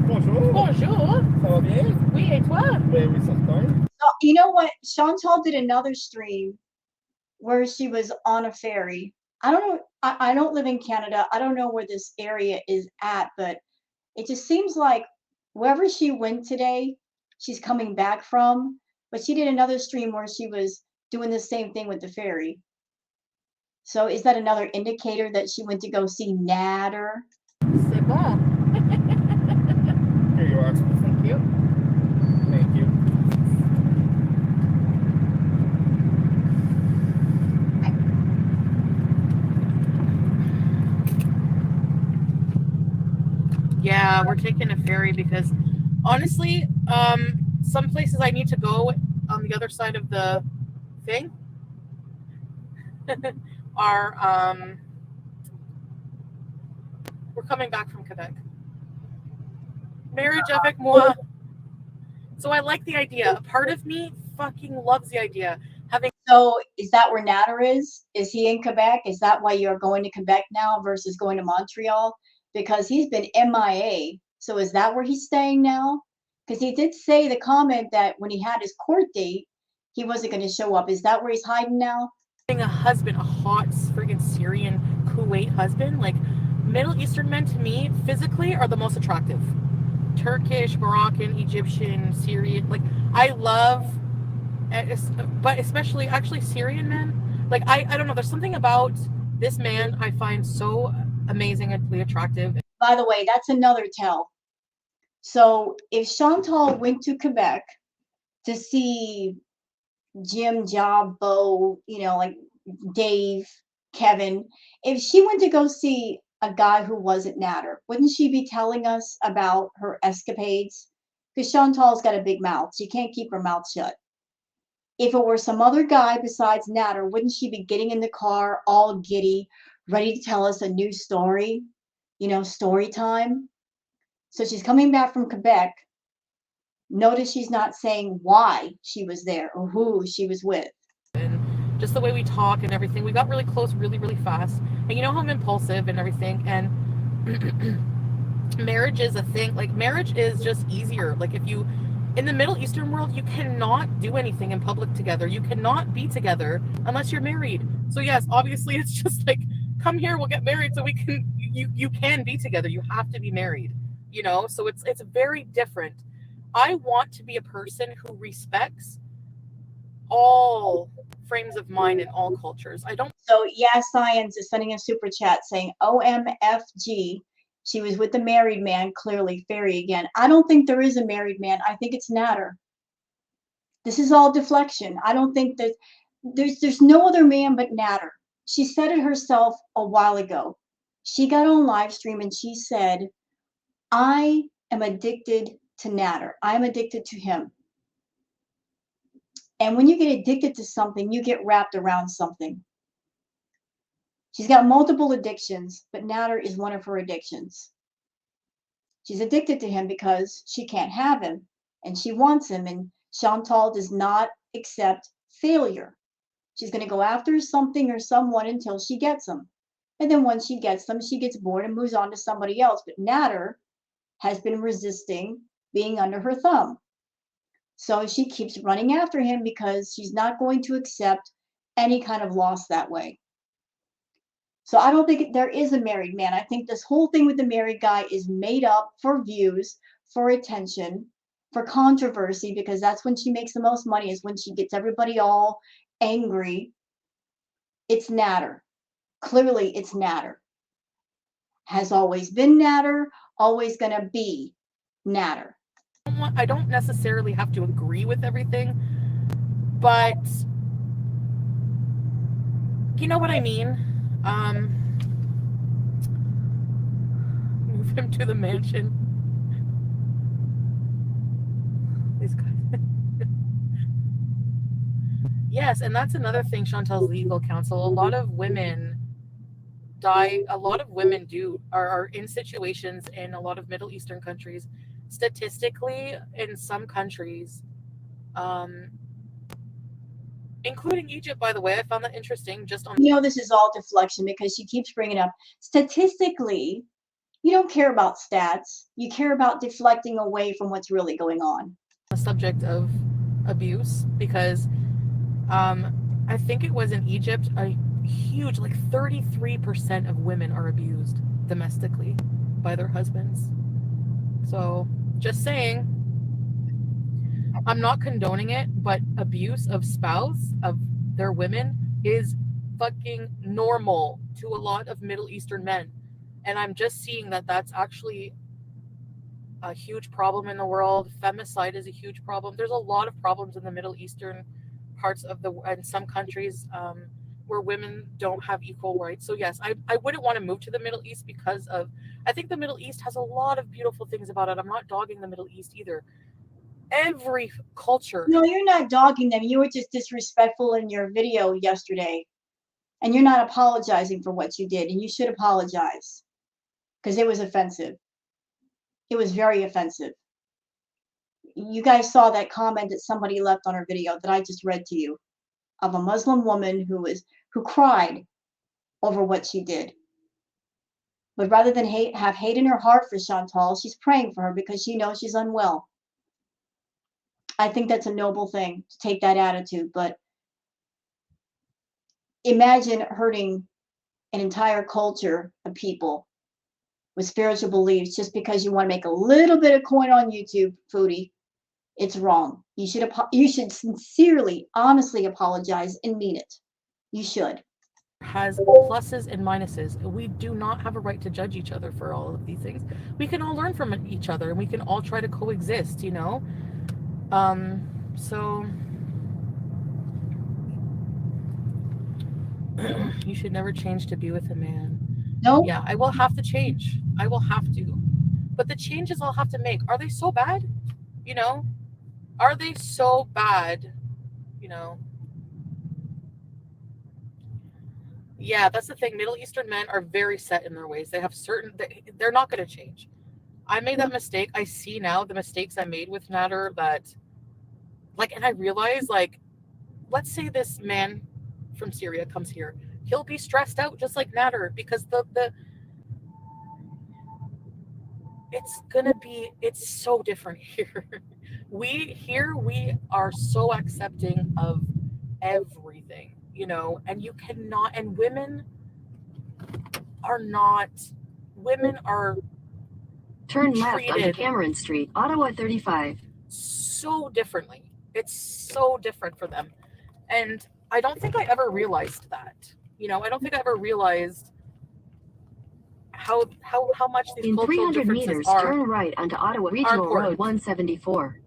Bonjour. bonjour. Ça va bien? Oui, et toi? Ben oui, certain. Oh, you know what? Chantal did another stream where she was on a ferry. I don't know. I don't live in Canada. I don't know where this area is at, but it just seems like wherever she went today, she's coming back from. But she did another stream where she was doing the same thing with the ferry. So is that another indicator that she went to go see Natter? C'est bon. Here you are. Thank you. Thank you. Yeah, we're taking a ferry because honestly, some places I need to go on the other side of the thing are we're coming back from Quebec. Marriage avec moi. So I like the idea. A part of me fucking loves the idea. So is that where Natter is? Is he in Quebec? Is that why you're going to Quebec now versus going to Montreal? Because he's been MIA. So is that where he's staying now? Because he did say the comment that when he had his court date, he wasn't going to show up. Is that where he's hiding now? Having a husband, a hot friggin' Syrian Kuwait husband, like Middle Eastern men to me physically are the most attractive. Turkish, Moroccan, Egyptian, Syrian, like I love, but especially actually Syrian men. Like I don't know, there's something about this man I find so amazingly attractive. By the way, that's another tell. So if Chantal went to Quebec to see Jim, Job, Bo, you know, like Dave, Kevin, if she went to go see a guy who wasn't Natter, wouldn't she be telling us about her escapades? Because Chantal's got a big mouth. She can't keep her mouth shut. If it were some other guy besides Natter, wouldn't she be getting in the car all giddy, ready to tell us a new story? You know, story time. So she's coming back from Quebec. Notice she's not saying why she was there or who she was with. And just the way we talk and everything, we got really close really, really fast. And you know how I'm impulsive and everything. And marriage is a thing. Like marriage is just easier. Like if you, in the Middle Eastern world, you cannot do anything in public together. You cannot be together unless you're married. So yes, obviously it's just like, come here, we'll get married so we can, you can be together. You have to be married, you know? So it's very different. I want to be a person who respects all frames of mind and all cultures. I don't. So yeah, Science is sending a super chat saying OMFG. She was with the married man, clearly fairy again. I don't think there is a married man. I think it's Natter. This is all deflection. I don't think that there's no other man but Natter. She said it herself a while ago. She got on live stream and she said, I am addicted to Natter. I'm addicted to him. And when you get addicted to something, you get wrapped around something. She's got multiple addictions, but Natter is one of her addictions. She's addicted to him because she can't have him and she wants him. And Chantal does not accept failure. She's going to go after something or someone until she gets them. And then once she gets them, she gets bored and moves on to somebody else. But Natter has been resisting being under her thumb. So she keeps running after him because she's not going to accept any kind of loss that way. So I don't think there is a married man. I think this whole thing with the married guy is made up for views, for attention, for controversy, because that's when she makes the most money, is when she gets everybody all angry. It's Natter. Clearly, it's Natter. Has always been Natter, always going to be Natter. I don't necessarily have to agree with everything, but you know what I mean? Move him to the mansion. These guys. Yes, and that's another thing, Chantal's legal counsel. A lot of women die, a lot of women are in situations in a lot of Middle Eastern countries. Statistically, in some countries, including Egypt, by the way, I found that interesting. Just on, this is all deflection because she keeps bringing up statistically. You don't care about stats. You care about deflecting away from what's really going on. The subject of abuse, because I think it was in Egypt, a huge, like 33% of women are abused domestically by their husbands. So just saying, I'm not condoning it, but abuse of spouse, of their women, is fucking normal to a lot of Middle Eastern men. And I'm just seeing that that's actually a huge problem in the world. Femicide is a huge problem. There's a lot of problems in the Middle Eastern parts of in some countries where women don't have equal rights. So yes, I wouldn't want to move to the Middle East because I think the Middle East has a lot of beautiful things about it. I'm not dogging the Middle East either. Every culture. No, you're not dogging them. You were just disrespectful in your video yesterday. And you're not apologizing for what you did. And you should apologize. Because it was offensive. It was very offensive. You guys saw that comment that somebody left on her video that I just read to you, of a Muslim woman who cried over what she did. But rather than have hate in her heart for Chantal, she's praying for her because she knows she's unwell. I think that's a noble thing to take that attitude. But imagine hurting an entire culture of people with spiritual beliefs just because you want to make a little bit of coin on YouTube, Foodie. It's wrong. You should sincerely, honestly apologize and mean it. You should. Has pluses and minuses. We do not have a right to judge each other for all of these things. We can all learn from each other and we can all try to coexist, you know? So you should never change to be with a man. No. Yeah, I will have to change. I will have to. But the changes I'll have to make, are they so bad? You know? Are they so bad? You know? Yeah, that's the thing. Middle Eastern men are very set in their ways. They have they're not going to change. I made that mistake. I see now the mistakes I made with Natter, that, like, and I realize, like, let's say this man from Syria comes here. He'll be stressed out just like Natter because it's so different here. We are so accepting of everything, you know, and you cannot, and women are Turn left onto Cameron Street, Ottawa 35. So differently. It's so different for them. And I don't think I ever realized that. You know, I don't think I ever realized how much these cultural differences are. In 300 meters, turn right onto Ottawa Regional Road 174.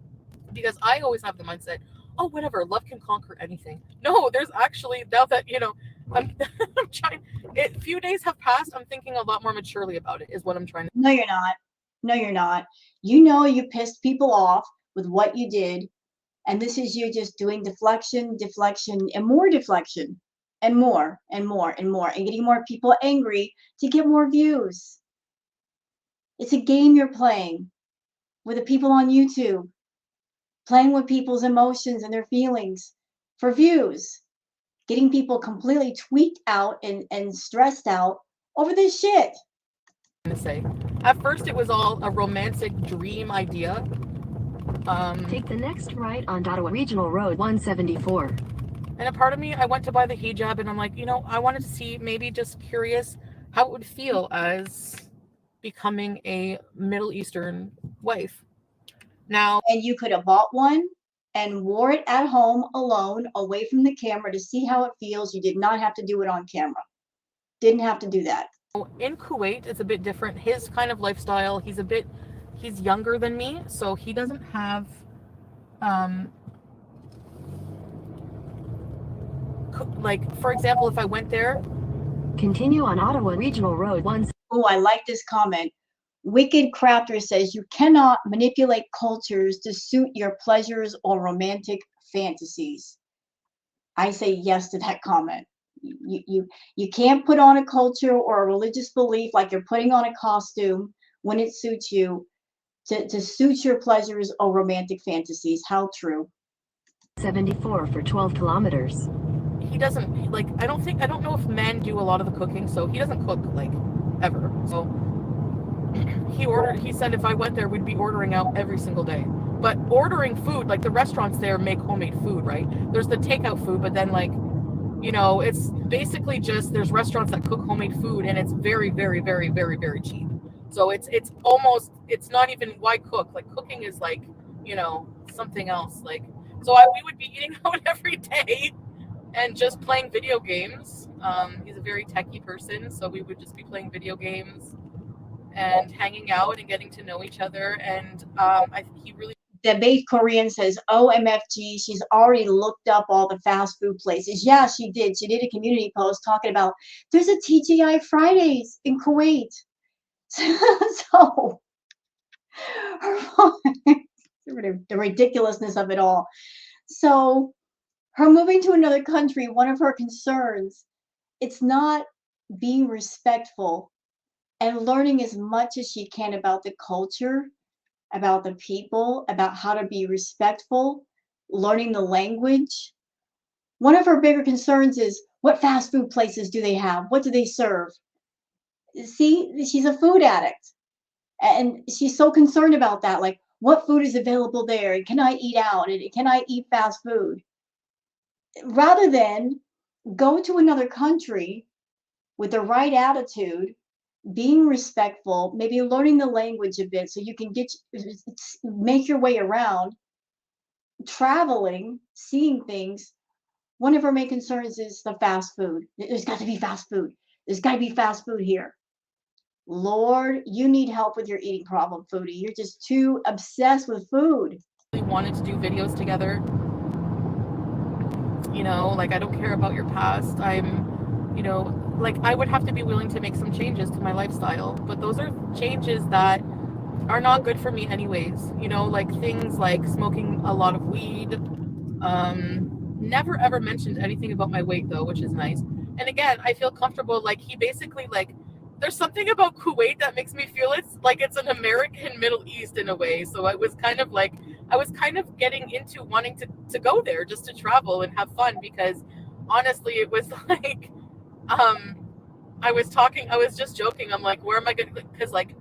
Because I always have the mindset, oh, whatever, love can conquer anything. No, there's actually, now that, you know, I'm trying, a few days have passed, I'm thinking a lot more maturely about it, is what I'm trying to. No, you're not. No, you're not. You know you pissed people off with what you did. And this is you just doing deflection, and more deflection, and more, and more, and more, and getting more people angry to get more views. It's a game you're playing with the people on YouTube, playing with people's emotions and their feelings for views, getting people completely tweaked out and stressed out over this shit. To say. At first, it was all a romantic dream idea. Take the next right on Ottawa Regional Road 174. And a part of me, I went to buy the hijab, and I'm like, I wanted to see, maybe just curious, how it would feel as becoming a Middle Eastern wife. Now, And you could have bought one and wore it at home alone, away from the camera, to see how it feels. You did not have to do it on camera. Didn't have to do that. in Kuwait, it's a bit different. His kind of lifestyle, he's younger than me, so he doesn't have like, for example, if I went there. Continue on Ottawa Regional Road 1. Oh, I like this comment. Wicked Crafter says you cannot manipulate cultures to suit your pleasures or romantic fantasies. I say yes to that comment. You can't put on a culture or a religious belief like you're putting on a costume when it suits you to suit your pleasures or romantic fantasies. How true. 74 for 12 kilometers. He doesn't, like, I don't know if men do a lot of the cooking, so he doesn't cook, like, ever. So he said if I went there, we'd be ordering out every single day. But ordering food, like, the restaurants there make homemade food, right? There's the takeout food, but then, like, it's basically just, there's restaurants that cook homemade food, and it's very, very, very, very, very cheap. So it's almost, it's not even, why cook? Like, cooking is like, something else. Like, so we would be eating out every day and just playing video games. He's a very techie person, so we would just be playing video games and hanging out and getting to know each other. And I think he really. Debate Korean says, OMFG, she's already looked up all the fast food places. Yeah, she did. She did a community post talking about there's a TGI Fridays in Kuwait. So the ridiculousness of it all. So her moving to another country, one of her concerns, it's not being respectful and learning as much as she can about the culture, about the people, about how to be respectful, learning the language. One of her bigger concerns is, what fast food places do they have? What do they serve? See, she's a food addict. And she's so concerned about that. Like, what food is available there? And can I eat out? And can I eat fast food? Rather than go to another country with the right attitude, being respectful, maybe learning the language a bit so you can make your way around, traveling, seeing things. One of her main concerns is the fast food. There's got to be fast food. There's got to be fast food here. Lord, you need help with your eating problem, Foodie. You're just too obsessed with food. We wanted to do videos together. Like, I don't care about your past. Like, I would have to be willing to make some changes to my lifestyle, but those are changes that are not good for me anyways. Like things like smoking a lot of weed. Never ever mentioned anything about my weight though, which is nice. And again, I feel comfortable. Like, he basically, like, there's something about Kuwait that makes me feel it's like it's an American Middle East in a way. So I was kind of getting into wanting to go there just to travel and have fun, because honestly, it was like, I was just joking. I'm like, where am I going to, because like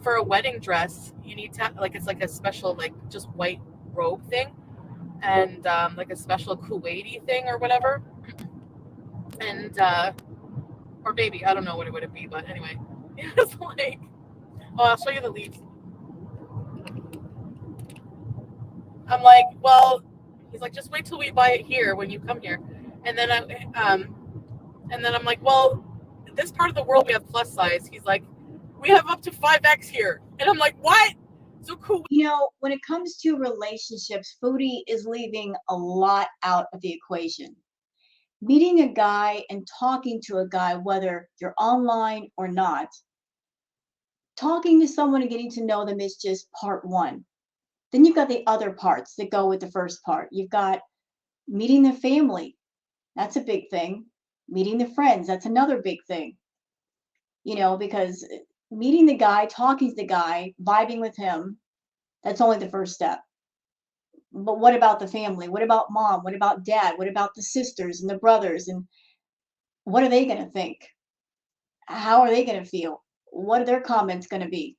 for a wedding dress, you need to, like, it's like a special, like, just white robe thing, and like a special Kuwaiti thing or whatever. And or maybe, I don't know what it would be, but anyway, it was like, oh, I'll show you the leaves. I'm like, well, he's like, just wait till we buy it here when you come here. And then I'm like, well, this part of the world we have plus size. He's like, we have up to 5X here. And I'm like, what? So cool. When it comes to relationships, Foodie is leaving a lot out of the equation. Meeting a guy and talking to a guy, whether you're online or not, talking to someone and getting to know them is just part one. Then you've got the other parts that go with the first part. You've got meeting the family. That's a big thing. Meeting the friends. That's another big thing. Because meeting the guy, talking to the guy, vibing with him, that's only the first step. But what about the family? What about mom? What about dad? What about the sisters and the brothers? And what are they going to think? How are they going to feel? What are their comments going to be?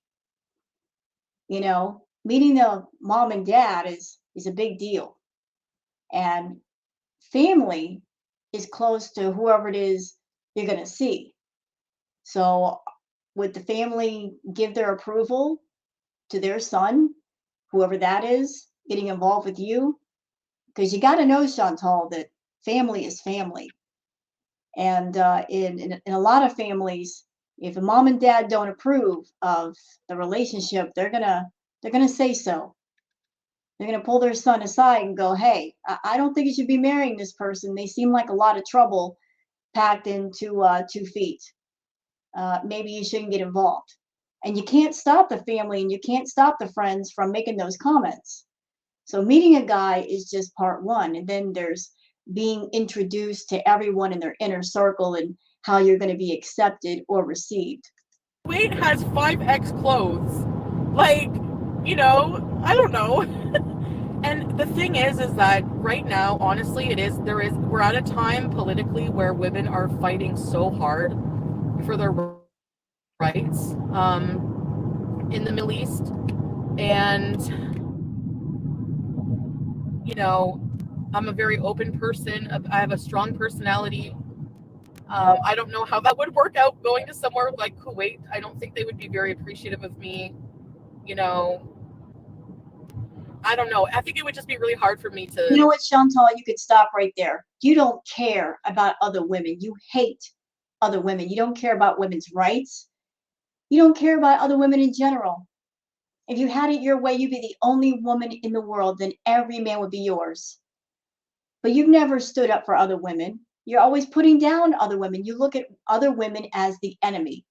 You know, meeting the mom and dad is a big deal. And family is close to whoever it is you're going to see. So would the family give their approval to their son, whoever that is, getting involved with you? Because you got to know, Chantal, that family is family. And in a lot of families, if the mom and dad don't approve of the relationship, they're gonna say so. They're gonna pull their son aside and go, "Hey, I don't think you should be marrying this person. They seem like a lot of trouble packed into 2 feet. Maybe you shouldn't get involved." And you can't stop the family and you can't stop the friends from making those comments. So meeting a guy is just part one, and then there's being introduced to everyone in their inner circle and how you're going to be accepted or received. Wade has 5X clothes. Like, you know, I don't know. And the thing is that right now, honestly, we're at a time politically where women are fighting so hard for their rights in the Middle East. And, you know, I'm a very open person. I have a strong personality. I don't know how that would work out going to somewhere like Kuwait. I don't think they would be very appreciative of me. You know, I don't know. I think it would just be really hard for me to. You know what, Chantal? You could stop right there. You don't care about other women. You hate other women. You don't care about women's rights. You don't care about other women in general. If you had it your way, you'd be the only woman in the world, then every man would be yours. But you've never stood up for other women. You're always putting down other women. You look at other women as the enemy,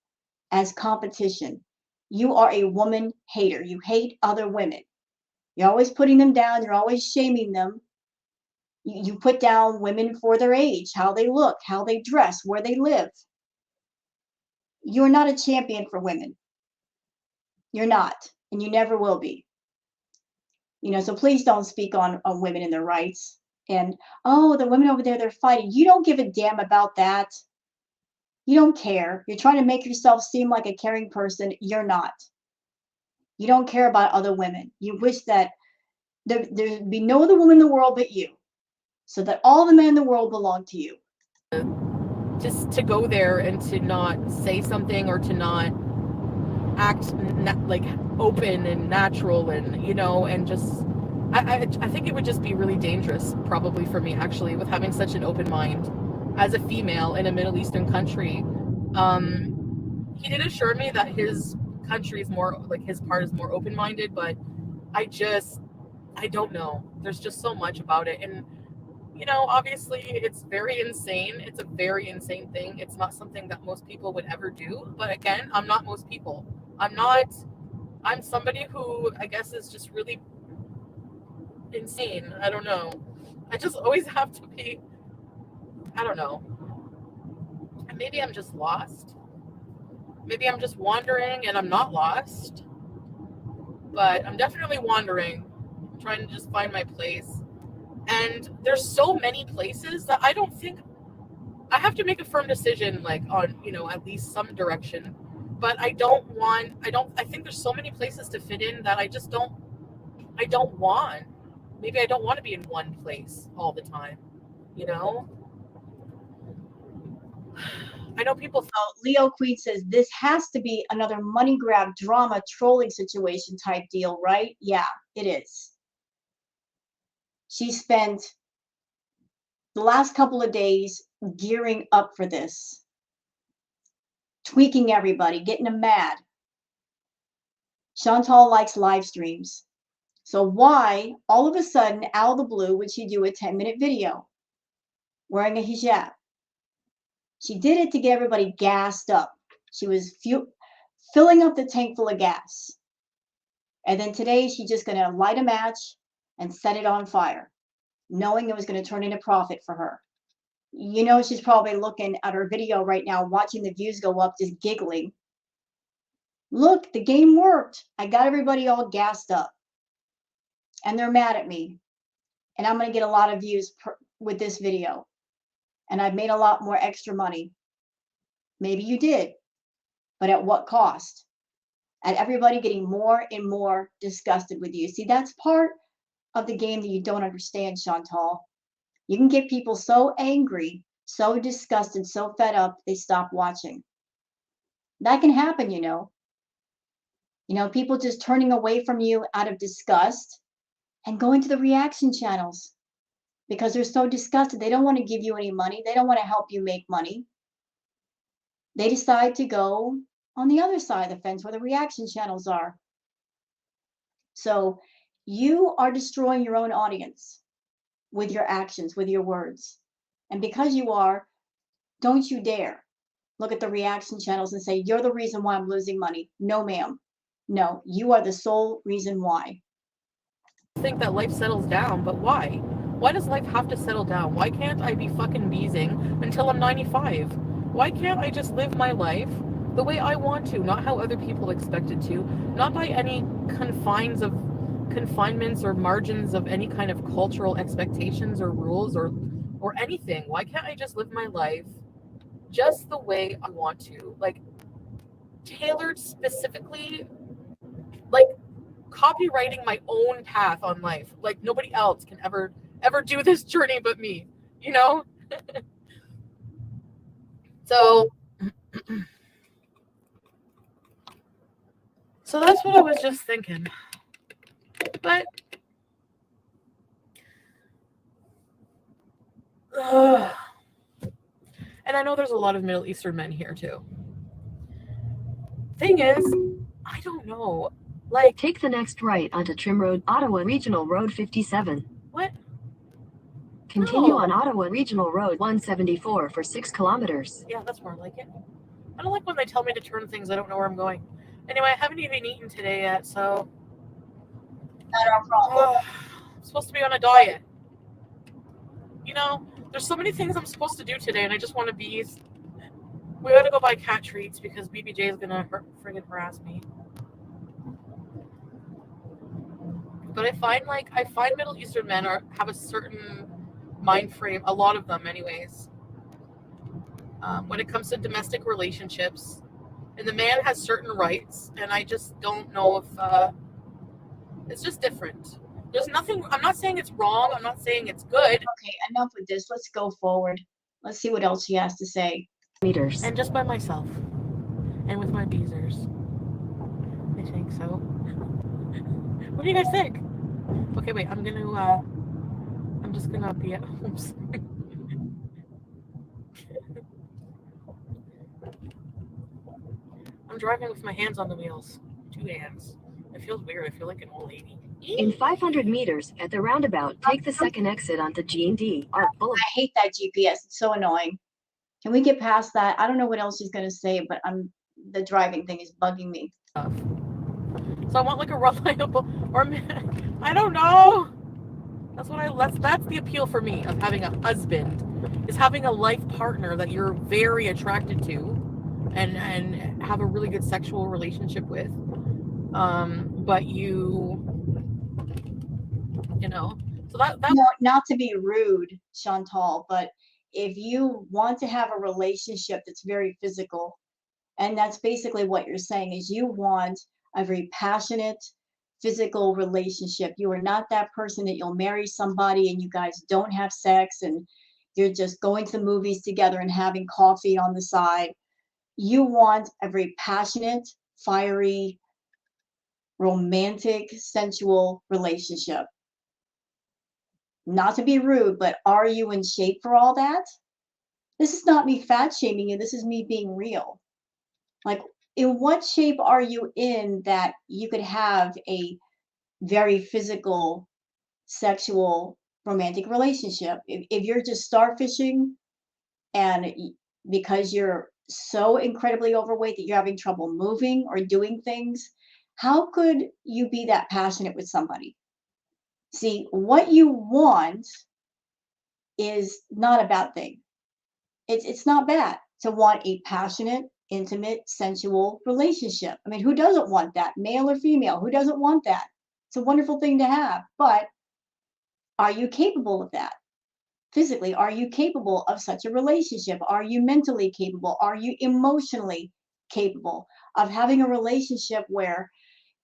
as competition. You are a woman hater. You hate other women. You're always putting them down. You're always shaming them. You put down women for their age, how they look, how they dress, where they live. You're not a champion for women. You're not, and you never will be. You know, so please don't speak on women and their rights. And, oh, the women over there, they're fighting. You don't give a damn about that. You don't care. You're trying to make yourself seem like a caring person. You're not. You don't care about other women. You wish that there'd be no other woman in the world but you, so that all the men in the world belong to you. Just to go there and to not say something or to not act like open and natural and, you know, and just I think it would just be really dangerous probably for me, actually, with having such an open mind as a female in a Middle Eastern country. He did assure me that his country is more, like, his part is more open-minded, but I don't know. There's just so much about it. And, you know, obviously it's very insane. It's a very insane thing. It's not something that most people would ever do. But again, I'm not most people. I'm somebody who I guess is just really insane. I don't know. I just always have to be, I don't know. Maybe I'm just lost. Maybe I'm just wandering and I'm not lost. But I'm definitely wandering, trying to just find my place. And there's so many places that I don't think I have to make a firm decision, like, on, you know, at least some direction. But I think there's so many places to fit in that I don't want. Maybe I don't want to be in one place all the time, you know? I know people. Leo Queen says this has to be another money grab, drama, trolling situation type deal, right? Yeah, it is. She spent the last couple of days gearing up for this, tweaking everybody, getting them mad. Chantal likes live streams. So why, all of a sudden, out of the blue, would she do a 10-minute video wearing a hijab? She did it to get everybody gassed up. She was filling up the tank full of gas. And then today, she's just going to light a match and set it on fire, knowing it was going to turn into profit for her. You know, she's probably looking at her video right now, watching the views go up, just giggling. Look, the game worked. I got everybody all gassed up. And they're mad at me. And I'm going to get a lot of views with this video. And I've made a lot more extra money. Maybe you did. But at what cost? And everybody getting more and more disgusted with you. See, that's part of the game that you don't understand, Chantal. You can get people so angry, so disgusted, so fed up, they stop watching. That can happen, you know. People just turning away from you out of disgust and going to the reaction channels because they're so disgusted. They don't want to give you any money. They don't want to help you make money. They decide to go on the other side of the fence where the reaction channels are. So you are destroying your own audience with your actions, with your words. And because you are, don't you dare look at the reaction channels and say, you're the reason why I'm losing money. No, ma'am. No, you are the sole reason why. I think that life settles down, but why? Why does life have to settle down? Why can't I be fucking beezing until I'm 95? Why can't I just live my life the way I want to, not how other people expect it to, not by any confinements or margins of any kind of cultural expectations or rules or anything? Why can't I just live my life just the way I want to? Like, tailored specifically, like, copywriting my own path on life. Like, nobody else can ever do this journey but me, you know? So that's what I was just thinking. But and I know there's a lot of Middle Eastern men here too. Thing is, I don't know. Like, take the next right onto Trim Road, Ottawa Regional Road 57. What? Continue No. on Ottawa Regional Road 174 for 6 kilometers. Yeah, that's more like it. I don't like when they tell me to turn things. I don't know where I'm going. Anyway, I haven't even eaten today yet, so Not our problem. I'm supposed to be on a diet. There's so many things I'm supposed to do today, and I just want to be. We gotta go buy cat treats because BBJ is gonna friggin' harass me. But I find Middle Eastern men have a certain mind frame. A lot of them, anyways. When it comes to domestic relationships, and the man has certain rights, and I just don't know if it's just different. There's nothing. I'm not saying it's wrong. I'm not saying it's good. Okay, enough with this. Let's go forward. Let's see what else she has to say. Meters. And just by myself, and with my beezers. I think so. What do you guys think? Okay, wait. I'm just gonna be at home. I'm driving with my hands on the wheels. 2 hands. It feels weird. I feel like an old lady. In 500 meters, at the roundabout, take the second exit onto G&D Art Boulevard. I hate that GPS. It's so annoying. Can we get past that? I don't know what else she's going to say, but the driving thing is bugging me. So I want like a reliable, or I don't know. That's the appeal for me of having a husband, is having a life partner that you're very attracted to and have a really good sexual relationship with. But so that No, not to be rude, Chantal, but if you want to have a relationship that's very physical, and that's basically what you're saying, is you want a very passionate physical relationship. You are not that person that you'll marry somebody and you guys don't have sex and you're just going to the movies together and having coffee on the side. You want a very passionate, fiery, romantic, sensual relationship. Not to be rude, but are you in shape for all that? This is not me fat shaming you. This is me being real. Like, in what shape are you in that you could have a very physical, sexual, romantic relationship? If you're just starfishing and because you're so incredibly overweight that you're having trouble moving or doing things, how could you be that passionate with somebody? See, what you want is not a bad thing. It's not bad to want a passionate, intimate, sensual relationship. I mean, who doesn't want that? Male or female, who doesn't want that? It's a wonderful thing to have, but are you capable of that? Physically, are you capable of such a relationship? Are you mentally capable? Are you emotionally capable of having a relationship where,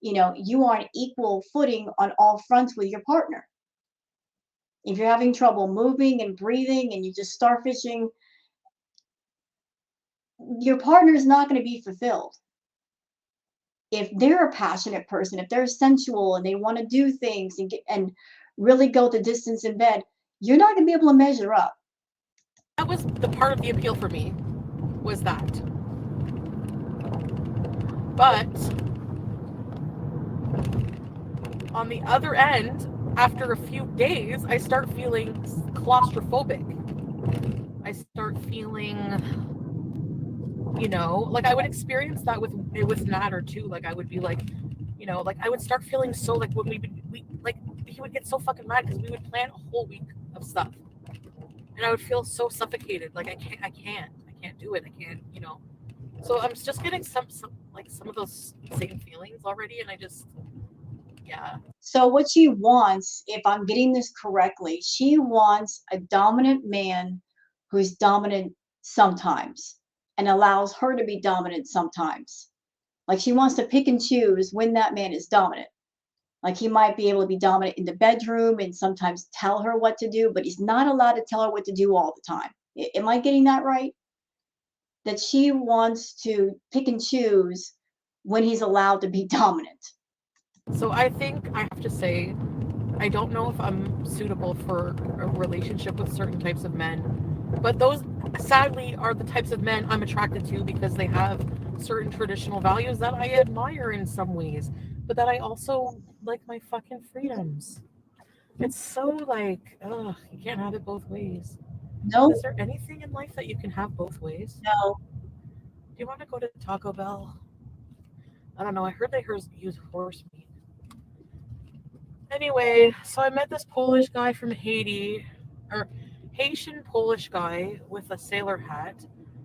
you are on equal footing on all fronts with your partner? If you're having trouble moving and breathing and you're just starfishing, your partner is not going to be fulfilled. If they're a passionate person, if they're sensual and they want to do things and really go the distance in bed, you're not going to be able to measure up. That was the part of the appeal for me, was that. But on the other end, after a few days, I start feeling claustrophobic. I start feeling, like I would experience that with Natter too. Like I would be like, like I would start feeling so like when we like he would get so fucking mad because we would plan a whole week of stuff, and I would feel so suffocated. Like I can't do it. I can't, So I'm just getting some of those same feelings already, and I just, yeah. So what she wants, if I'm getting this correctly, she wants a dominant man who's dominant sometimes and allows her to be dominant sometimes. Like she wants to pick and choose when that man is dominant. Like he might be able to be dominant in the bedroom and sometimes tell her what to do, but he's not allowed to tell her what to do all the time. Am I getting that right? That she wants to pick and choose when he's allowed to be dominant. So I think I have to say, I don't know if I'm suitable for a relationship with certain types of men, but those sadly are the types of men I'm attracted to because they have certain traditional values that I admire in some ways, but that I also like my fucking freedoms. It's so like, ugh, you can't have it both ways. No, Is there anything in life that you can have both ways? no. Do you want to go to Taco Bell? I don't know. I heard they use horse meat. Anyway, so I met this Polish guy from Haiti, or Haitian Polish guy with a sailor hat,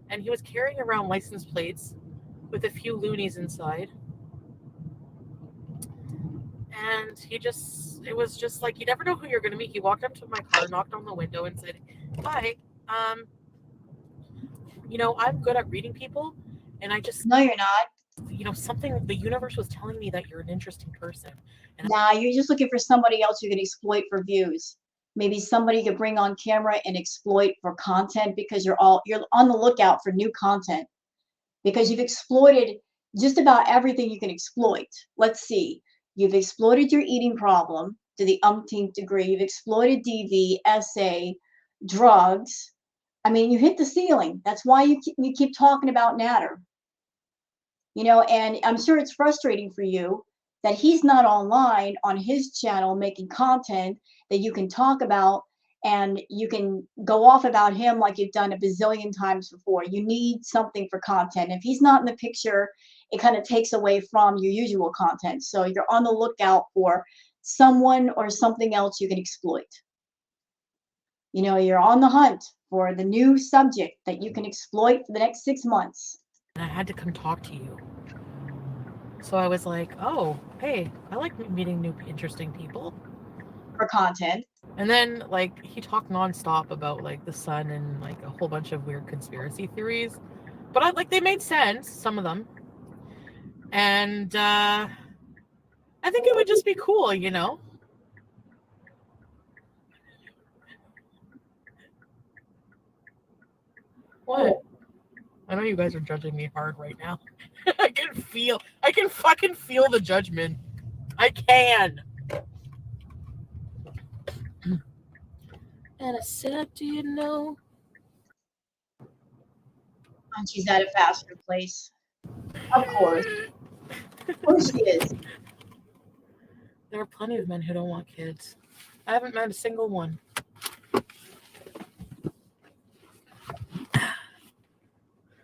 and he was carrying around license plates with a few loonies inside. And it was just like, you never know who you're going to meet. He walked up to my car, knocked on the window, and said, "Hi, I'm good at reading people, and I just, No, you're not. Something, the universe was telling me that you're an interesting person." And Nah, you're just looking for somebody else you can exploit for views. Maybe somebody you could bring on camera and exploit for content because you're on the lookout for new content because you've exploited just about everything you can exploit. Let's see. You've exploited your eating problem to the umpteenth degree. You've exploited DV, SA, drugs. I mean, you hit the ceiling. That's why you keep talking about Natter. And I'm sure it's frustrating for you that he's not online on his channel making content that you can talk about and you can go off about him like you've done a bazillion times before. You need something for content. If he's not in the picture, it kind of takes away from your usual content. So you're on the lookout for someone or something else you can exploit. You're on the hunt for the new subject that you can exploit for the next 6 months. I had to come talk to you. So I was like, oh, hey, I like meeting new interesting people. For content. And then, like, he talked nonstop about, like, the sun and, like, a whole bunch of weird conspiracy theories. But, they made sense, some of them. And I think it would just be cool, What? I know you guys are judging me hard right now. I can fucking feel the judgment. I can. And I said, do you know? And she's at a fast food place. Of course. Of course she is. There are plenty of men who don't want kids. I haven't met a single one.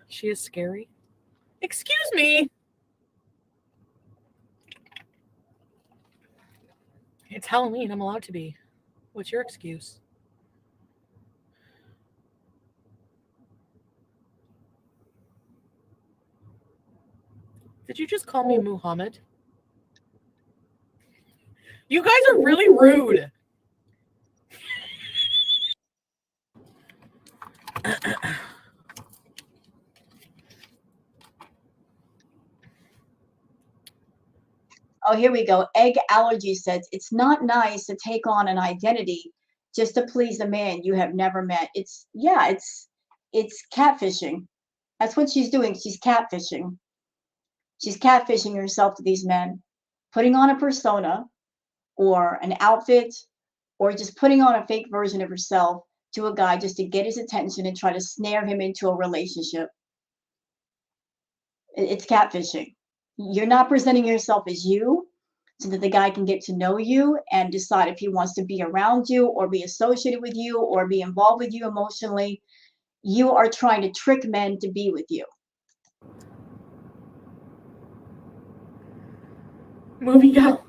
She is scary. Excuse me. It's Halloween. I'm allowed to be. What's your excuse? Did you just call me Muhammad? You guys are really rude. Oh, here we go. Egg Allergy says, it's not nice to take on an identity just to please a man you have never met. It's catfishing. That's what she's doing. She's catfishing. She's catfishing herself to these men, putting on a persona or an outfit, or just putting on a fake version of herself to a guy just to get his attention and try to snare him into a relationship. It's catfishing. You're not presenting yourself as you so that the guy can get to know you and decide if he wants to be around you or be associated with you or be involved with you emotionally. You are trying to trick men to be with you. Moving on.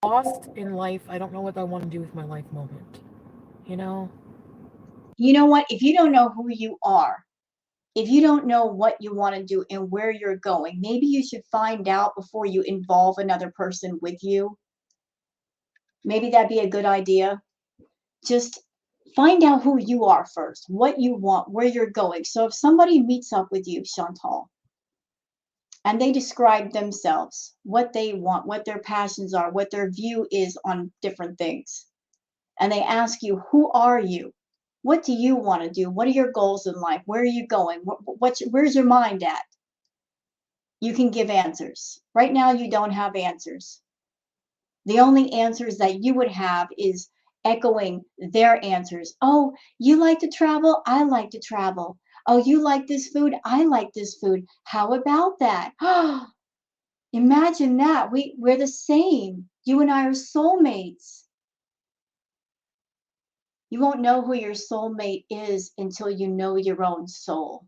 Lost in life. I don't know what I want to do with my life moment. You know? You know what? If you don't know who you are, if you don't know what you want to do and where you're going, maybe you should find out before you involve another person with you. Maybe that'd be a good idea. Just find out who you are first, what you want, where you're going. So if somebody meets up with you, Chantal, and they describe themselves, what they want, what their passions are, what their view is on different things, and they ask you, who are you? What do you want to do? What are your goals in life? Where are you going? Where's your mind at? You can give answers. Right now, you don't have answers. The only answers that you would have is echoing their answers. Oh, you like to travel? I like to travel. Oh, you like this food? I like this food. How about that? Imagine that. We're the same. You and I are soulmates. You won't know who your soulmate is until you know your own soul.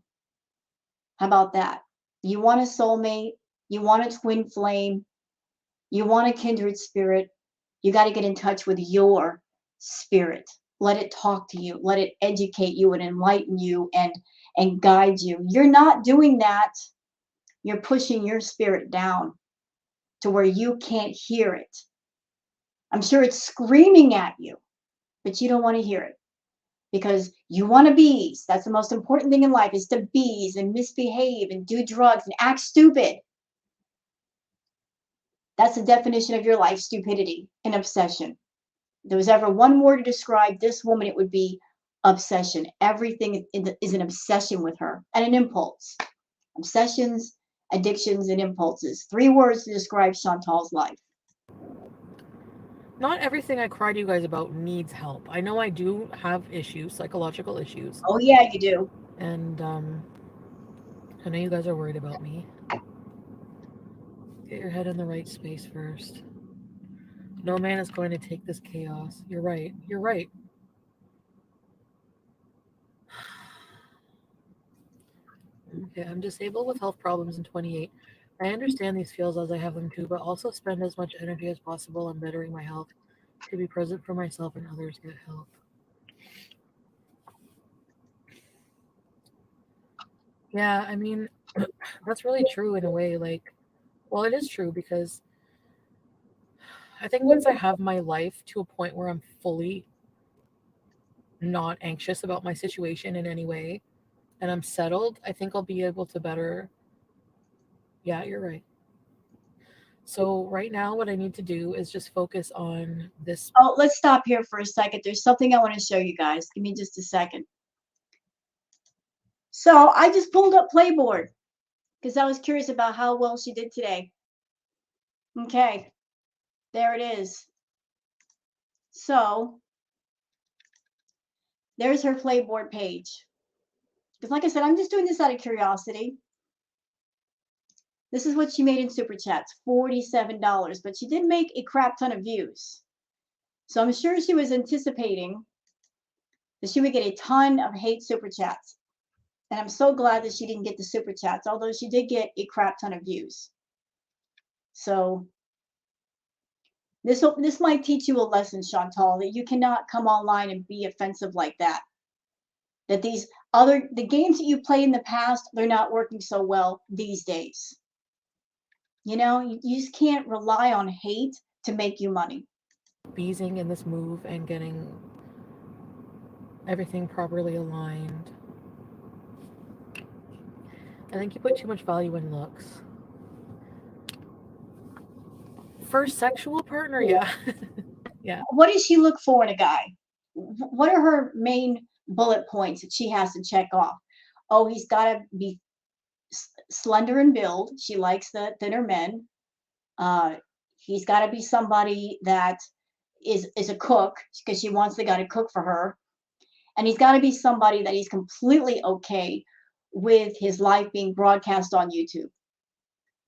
How about that? You want a soulmate, you want a twin flame, you want a kindred spirit, you got to get in touch with your spirit. Let it talk to you, let it educate you and enlighten you and guide you. You're not doing that. You're pushing your spirit down to where you can't hear it. I'm sure it's screaming at you, but you don't want to hear it. Because you want to bees. That's the most important thing in life, is to bees and misbehave and do drugs and act stupid. That's the definition of your life, stupidity and obsession. If there was ever one word to describe this woman, it would be obsession. Everything is an obsession with her and an impulse. Obsessions, addictions, and impulses. 3 words to describe Chantal's life. Not everything I cry to you guys about needs help. I know I do have issues, psychological issues. Oh, yeah, you do. And I know you guys are worried about me. Get your head in the right space first. No man is going to take this chaos. You're right. You're right. Okay, I'm disabled with health problems in 28. I understand these feels as I have them too, but also spend as much energy as possible on bettering my health to be present for myself and others get help. Yeah, I mean, that's really true in a way. Like, well, it is true because I think once I have my life to a point where I'm fully not anxious about my situation in any way and I'm settled, I think I'll be able to better. Yeah, you're right. So right now, what I need to do is just focus on this. Oh, let's stop here for a second. There's something I want to show you guys. Give me just a second. So I just pulled up Playboard because I was curious about how well she did today. Okay, there it is. So there's her Playboard page. Because like I said, I'm just doing this out of curiosity. This is what she made in Super Chats, $47. But she did make a crap ton of views. So I'm sure she was anticipating that she would get a ton of hate Super Chats. And I'm so glad that she didn't get the Super Chats, although she did get a crap ton of views. So this might teach you a lesson, Chantal, that you cannot come online and be offensive like that. That the games that you played in the past, they're not working so well these days. You know, you just can't rely on hate to make you money. Beezing in this move and getting everything properly aligned. I think you put too much value in looks. For sexual partner, yeah. Yeah. What does she look for in a guy? What are her main bullet points that she has to check off? Oh, he's got to be slender in build. She likes the thinner men. He's got to be somebody that is a cook, because she wants the guy to cook for her. And he's got to be somebody that he's completely okay with his life being broadcast on YouTube.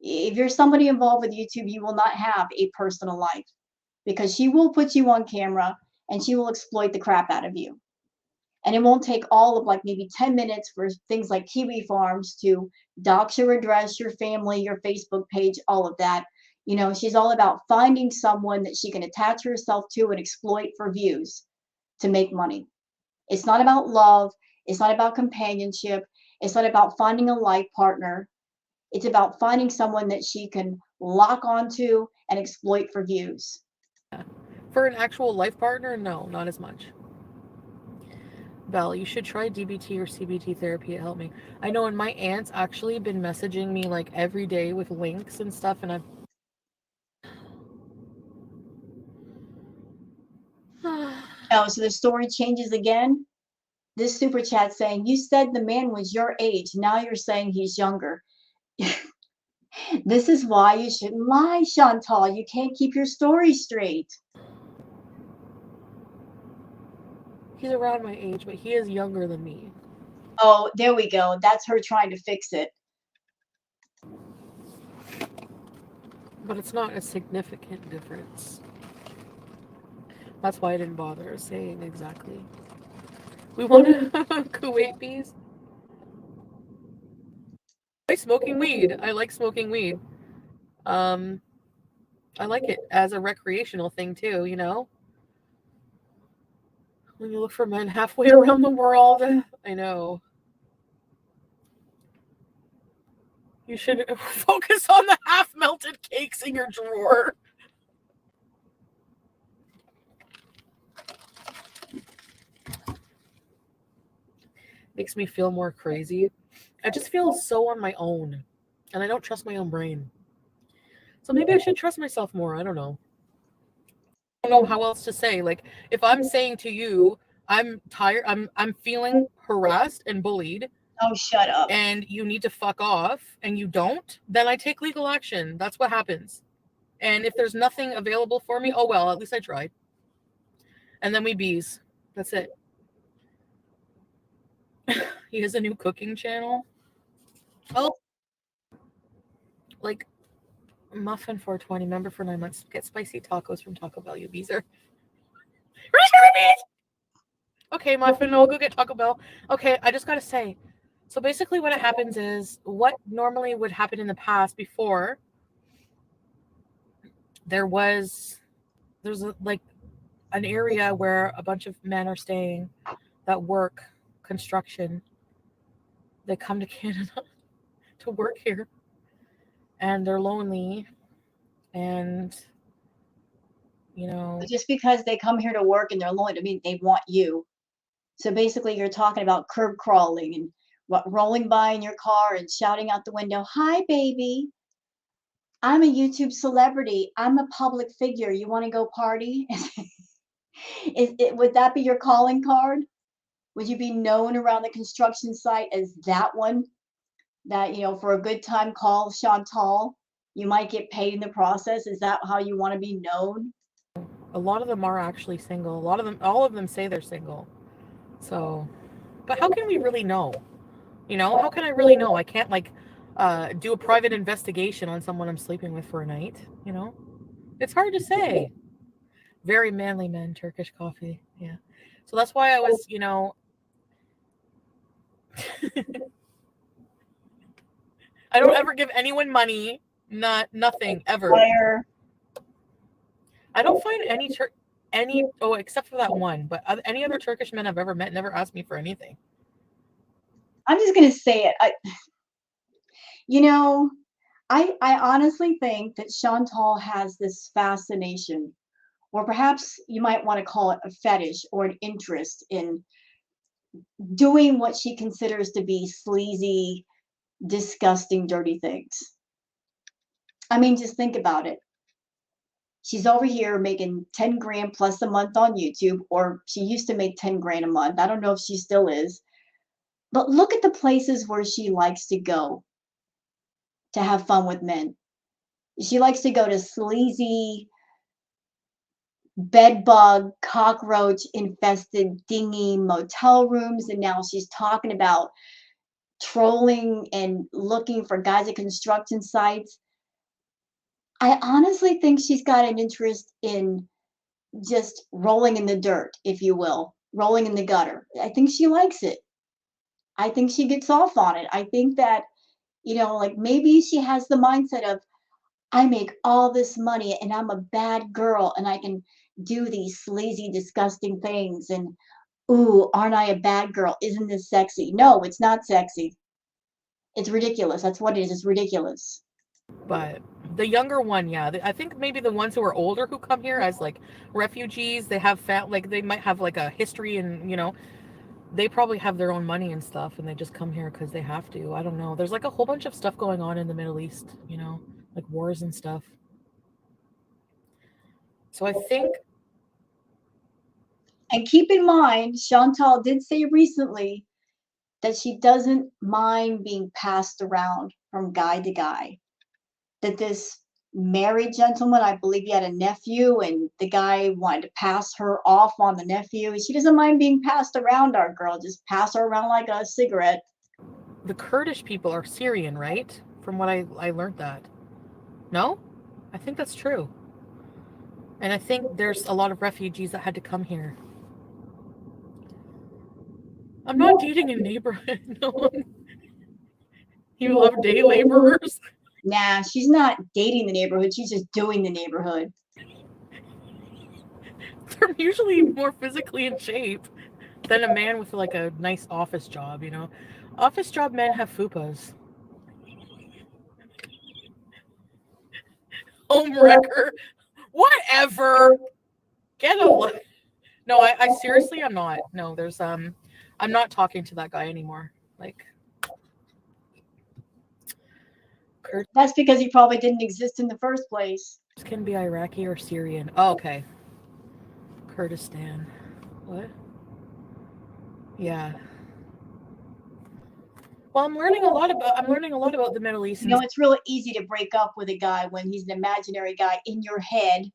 If you're somebody involved with YouTube, you will not have a personal life, because she will put you on camera and she will exploit the crap out of you. And it won't take all of like maybe 10 minutes for things like Kiwi Farms to dox your address, your family, your Facebook page, all of that. You know, she's all about finding someone that she can attach herself to and exploit for views to make money. It's not about love. It's not about companionship. It's not about finding a life partner. It's about finding someone that she can lock onto and exploit for views. For an actual life partner, no, not as much. Belle, you should try DBT or CBT therapy. It helped me. I know, and my aunt's actually been messaging me like every day with links and stuff, and I've Oh, so the story changes again. This super chat saying, you said the man was your age. Now you're saying he's younger. This is why you shouldn't lie, Chantal. You can't keep your story straight. He's around my age, but he is younger than me. Oh, there we go. That's her trying to fix it. But it's not a significant difference. That's why I didn't bother saying exactly. We want to Kuwait bees. I like smoking weed. I like smoking weed. I like it as a recreational thing too, you know? When you look for men halfway around the world, I know. You should focus on the half-melted cakes in your drawer. Makes me feel more crazy. I just feel so on my own, and I don't trust my own brain. So maybe I should trust myself more. I don't know. I don't know how else to say. Like, if I'm saying to you, I'm tired, I'm feeling harassed and bullied. Oh, shut up. And you need to fuck off, and you don't, then I take legal action. That's what happens. And if there's nothing available for me, oh well, at least I tried. And then we bees. That's it. He has a new cooking channel. Oh, like Muffin 420, member for 9 months. Get spicy tacos from Taco Bell. You bees are. Okay, Muffin, we'll go get Taco Bell. Okay, I just gotta say. So basically what happens is, what normally would happen in the past before, there's like an area where a bunch of men are staying that work construction. They come to Canada to work here, and they're lonely, and you know, just because they come here to work and they're lonely, I mean, they want you. So basically you're talking about curb crawling and rolling by in your car and shouting out the window, hi baby, I'm a YouTube celebrity, I'm a public figure, you want to go party? Would that be your calling card? Would you be known around the construction site as that one that, you know, for a good time call Chantal, you might get paid in the process? Is that how you want to be known? a lot of them are actually single. All of them say they're single. So, but how can we really know? You know, how can I really know? I can't like do a private investigation on someone I'm sleeping with for a night. You know, it's hard to say. Very manly men, Turkish coffee. Yeah. So that's why I was, you know, I don't ever give anyone money. Nothing ever. I don't find except for that one, but any other Turkish men I've ever met never asked me for anything. I'm just gonna say it. You know, I honestly think that Chantal has this fascination, or perhaps you might want to call it a fetish or an interest in doing what she considers to be sleazy, disgusting, dirty things. I mean, just think about it. She's over here making 10 grand plus a month on YouTube, or she used to make 10 grand a month. I don't know if she still is. But look at the places where she likes to go to have fun with men. She likes to go to sleazy, bed bug, cockroach infested, dingy motel rooms. And now she's talking about trolling and looking for guys at construction sites. I honestly think she's got an interest in just rolling in the dirt, if you will, rolling in the gutter. I think she likes it. I think she gets off on it. I think that, like maybe she has the mindset of, I make all this money and I'm a bad girl and I can do these sleazy, disgusting things. And ooh, aren't I a bad girl? Isn't this sexy? No, it's not sexy. It's ridiculous. That's what it is. It's ridiculous. But the younger one, yeah, I think maybe the ones who are older who come here as like refugees, they have like they might have like a history, and they probably have their own money and stuff, and they just come here because they have to. I don't know. There's like a whole bunch of stuff going on in the Middle East, like wars and stuff. So I think. And keep in mind, Chantal did say recently that she doesn't mind being passed around from guy to guy. That this married gentleman, I believe he had a nephew, and the guy wanted to pass her off on the nephew. She doesn't mind being passed around, our girl. Just pass her around like a cigarette. The Kurdish people are Syrian, right? From what I learned that. No? I think that's true. And I think there's a lot of refugees that had to come here. I'm not dating a neighborhood. No. You love day laborers? Nah, she's not dating the neighborhood. She's just doing the neighborhood. They're usually more physically in shape than a man with like a nice office job, Office job men have fupas. Home wrecker. Whatever. Get a look. No, I seriously, I'm not. No, I'm not talking to that guy anymore. Like, That's because he probably didn't exist in the first place. This can be Iraqi or Syrian. Oh, okay. Kurdistan. What? Yeah. Well, I'm learning a lot about the Middle East. It's really easy to break up with a guy when he's an imaginary guy in your head.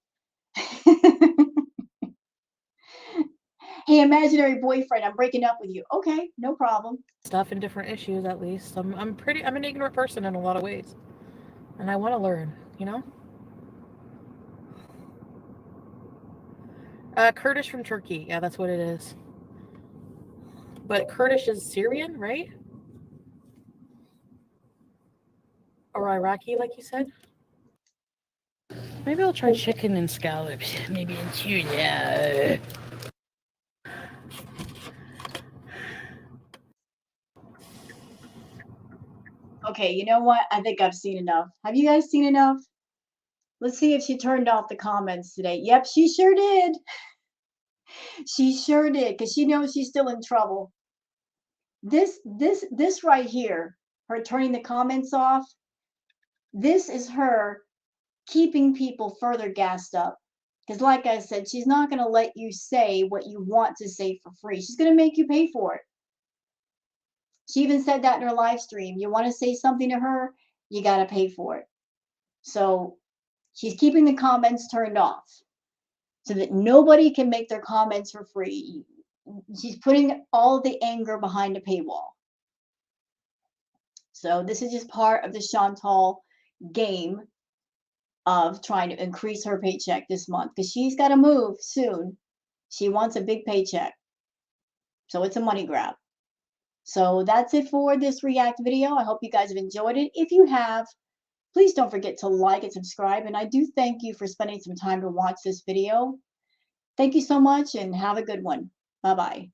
Hey, imaginary boyfriend, I'm breaking up with you. Okay, no problem. Stuff and different issues, at least. I'm an ignorant person in a lot of ways. And I want to learn, Kurdish from Turkey. Yeah, that's what it is. But Kurdish is Syrian, right? Or Iraqi, like you said? Maybe I'll try chicken and scallops. Maybe in tuna. Okay, you know what? I think I've seen enough. Have you guys seen enough? Let's see if she turned off the comments today. Yep, she sure did. She sure did, because she knows she's still in trouble. This right here, her turning the comments off, this is her keeping people further gassed up. Because like I said, she's not going to let you say what you want to say for free. She's going to make you pay for it. She even said that in her live stream. You want to say something to her, you got to pay for it. So she's keeping the comments turned off so that nobody can make their comments for free. She's putting all the anger behind a paywall. So this is just part of the Chantal game of trying to increase her paycheck this month, because she's got to move soon. She wants a big paycheck. So it's a money grab. So that's it for this React video. I hope you guys have enjoyed it. If you have, please don't forget to like and subscribe. And I do thank you for spending some time to watch this video. Thank you so much and have a good one. Bye-bye.